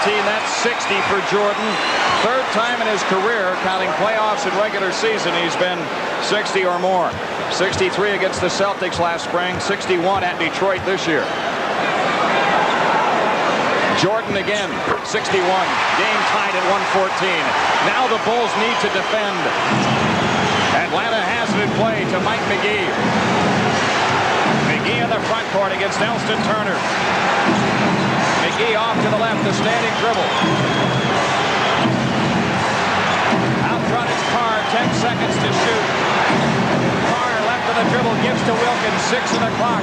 [SPEAKER 1] 113. That's 60 for Jordan. 3rd time in his career, counting playoffs and regular season, he's been 60 or more. 63 against the Celtics last spring. 61 at Detroit this year. Jordan again. 61. Game tied at 114. Now the Bulls need to defend. Atlanta has it in play to Mike McGee. McGee in the front court against Elston Turner. McGee off to the left, the standing dribble. Out front it's Carr, 10 seconds to shoot. Carr left of the dribble, gives to Wilkins, 6 on the clock.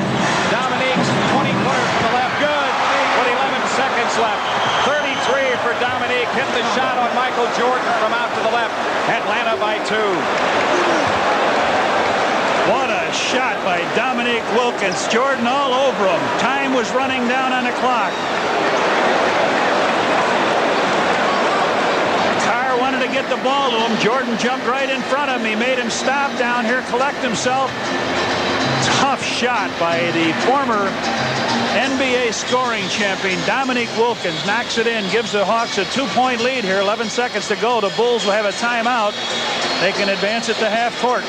[SPEAKER 1] Dominique's 20-footer from the left, good, with 11 seconds left. 33 for Dominique, hit the shot on Michael Jordan from out to the left. Atlanta by 2.
[SPEAKER 3] What a shot by Dominique Wilkins. Jordan all over him. Time was running down on the clock. Carr wanted to get the ball to him. Jordan jumped right in front of him. He made him stop down here, collect himself. Tough shot by the former NBA scoring champion Dominique Wilkins. Knocks it in, gives the Hawks a 2-point lead here. 11 seconds to go. The Bulls will have a timeout. They can advance it to half court.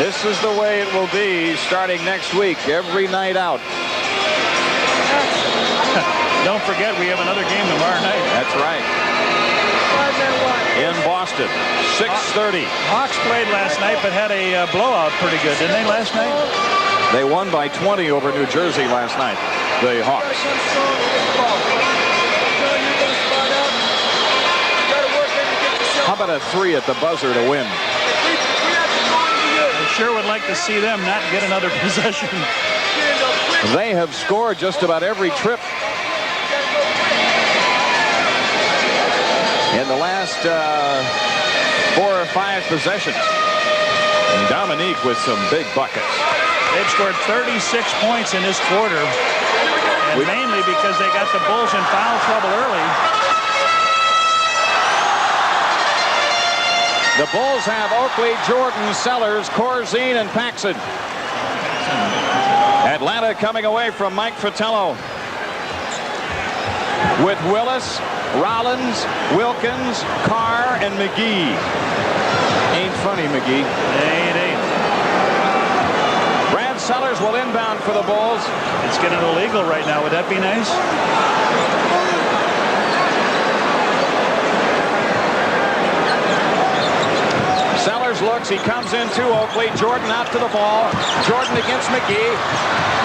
[SPEAKER 1] This is the way it will be starting next week, every night out.
[SPEAKER 3] Don't forget, we have another game tomorrow night.
[SPEAKER 1] That's right. In Boston, 6:30.
[SPEAKER 3] Hawks played last night, but had a blowout pretty good, didn't they, last night?
[SPEAKER 1] They won by 20 over New Jersey last night, the Hawks. How about a 3 at the buzzer to win?
[SPEAKER 3] I sure would like to see them not get another possession.
[SPEAKER 1] They have scored just about every trip in the last last 4 or 5 possessions. And Dominique with some big buckets.
[SPEAKER 3] They've scored 36 points in this quarter, and mainly because they got the Bulls in foul trouble early.
[SPEAKER 1] The Bulls have Oakley, Jordan, Sellers, Corzine, and Paxson. Atlanta coming away from Mike Fratello with Willis, Rollins, Wilkins, Carr, and McGee. Ain't funny, McGee.
[SPEAKER 3] Ain't.
[SPEAKER 1] Brad Sellers will inbound for the Bulls.
[SPEAKER 3] It's getting illegal right now. Would that be nice?
[SPEAKER 1] Sellers looks. He comes into Oakley. Jordan out to the ball. Jordan against McGee.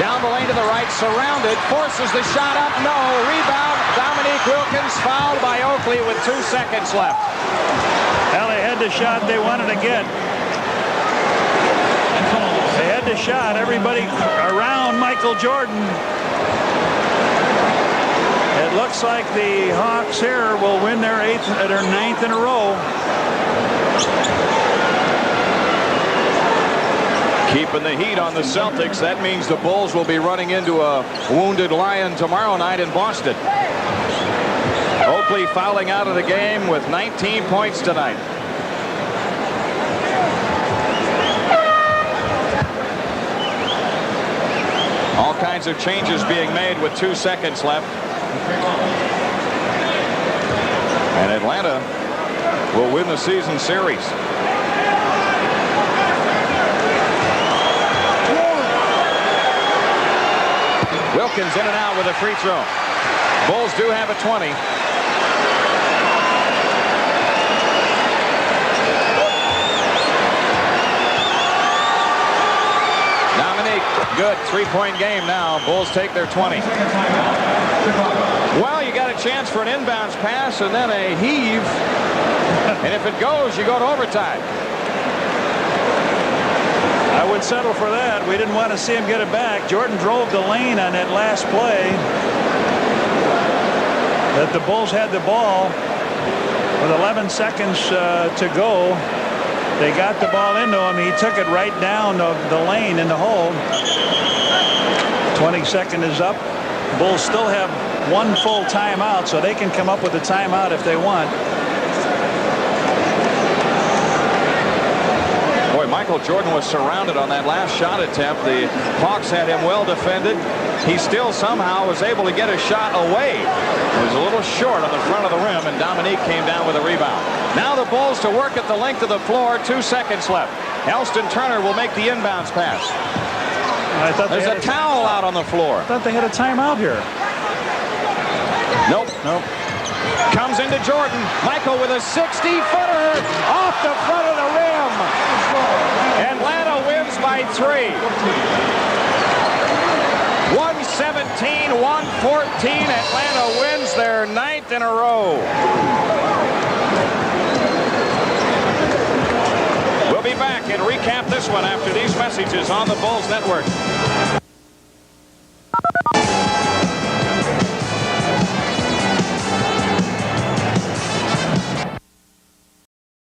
[SPEAKER 1] Down the lane to the right. Surrounded. Forces the shot up. No. Rebound. Dominique Wilkins fouled by Oakley with 2 seconds left.
[SPEAKER 3] Well, they had the shot they wanted to get. They had the shot. Everybody around Michael Jordan. It looks like the Hawks here will win their 9th in a row.
[SPEAKER 1] Keeping the heat on the Celtics. That means the Bulls will be running into a wounded Lion tomorrow night in Boston. Oakley fouling out of the game with 19 points tonight. All kinds of changes being made with 2 seconds left. And Atlanta will win the season series. Wilkins in and out with a free throw. Bulls do have a 20. Dominique, good 3-point game now. Bulls take their 20. Well, you got a chance for an inbounds pass and then a heave. And if it goes, you go to overtime.
[SPEAKER 3] I would settle for that. We didn't want to see him get it back. Jordan drove the lane on that last play. That the Bulls had the ball with 11 seconds to go. They got the ball into him. He took it right down the lane in the hole. 22nd is up. Bulls still have 1 full timeout, so they can come up with a timeout if they want.
[SPEAKER 1] Boy, Michael Jordan was surrounded on that last shot attempt. The Hawks had him well defended. He still somehow was able to get a shot away. It was a little short on the front of the rim, and Dominique came down with a rebound. Now the Bulls to work at the length of the floor. 2 seconds left. Elston Turner will make the inbounds pass.
[SPEAKER 3] I thought
[SPEAKER 1] there's a towel out on the floor.
[SPEAKER 3] I thought they had a timeout here.
[SPEAKER 1] Nope. Comes into Jordan. Michael with a 60-footer off the front of the rim. Atlanta wins by 3. 117-114. Atlanta wins their 9th in a row. We'll be back and recap this one after these messages on the Bulls Network.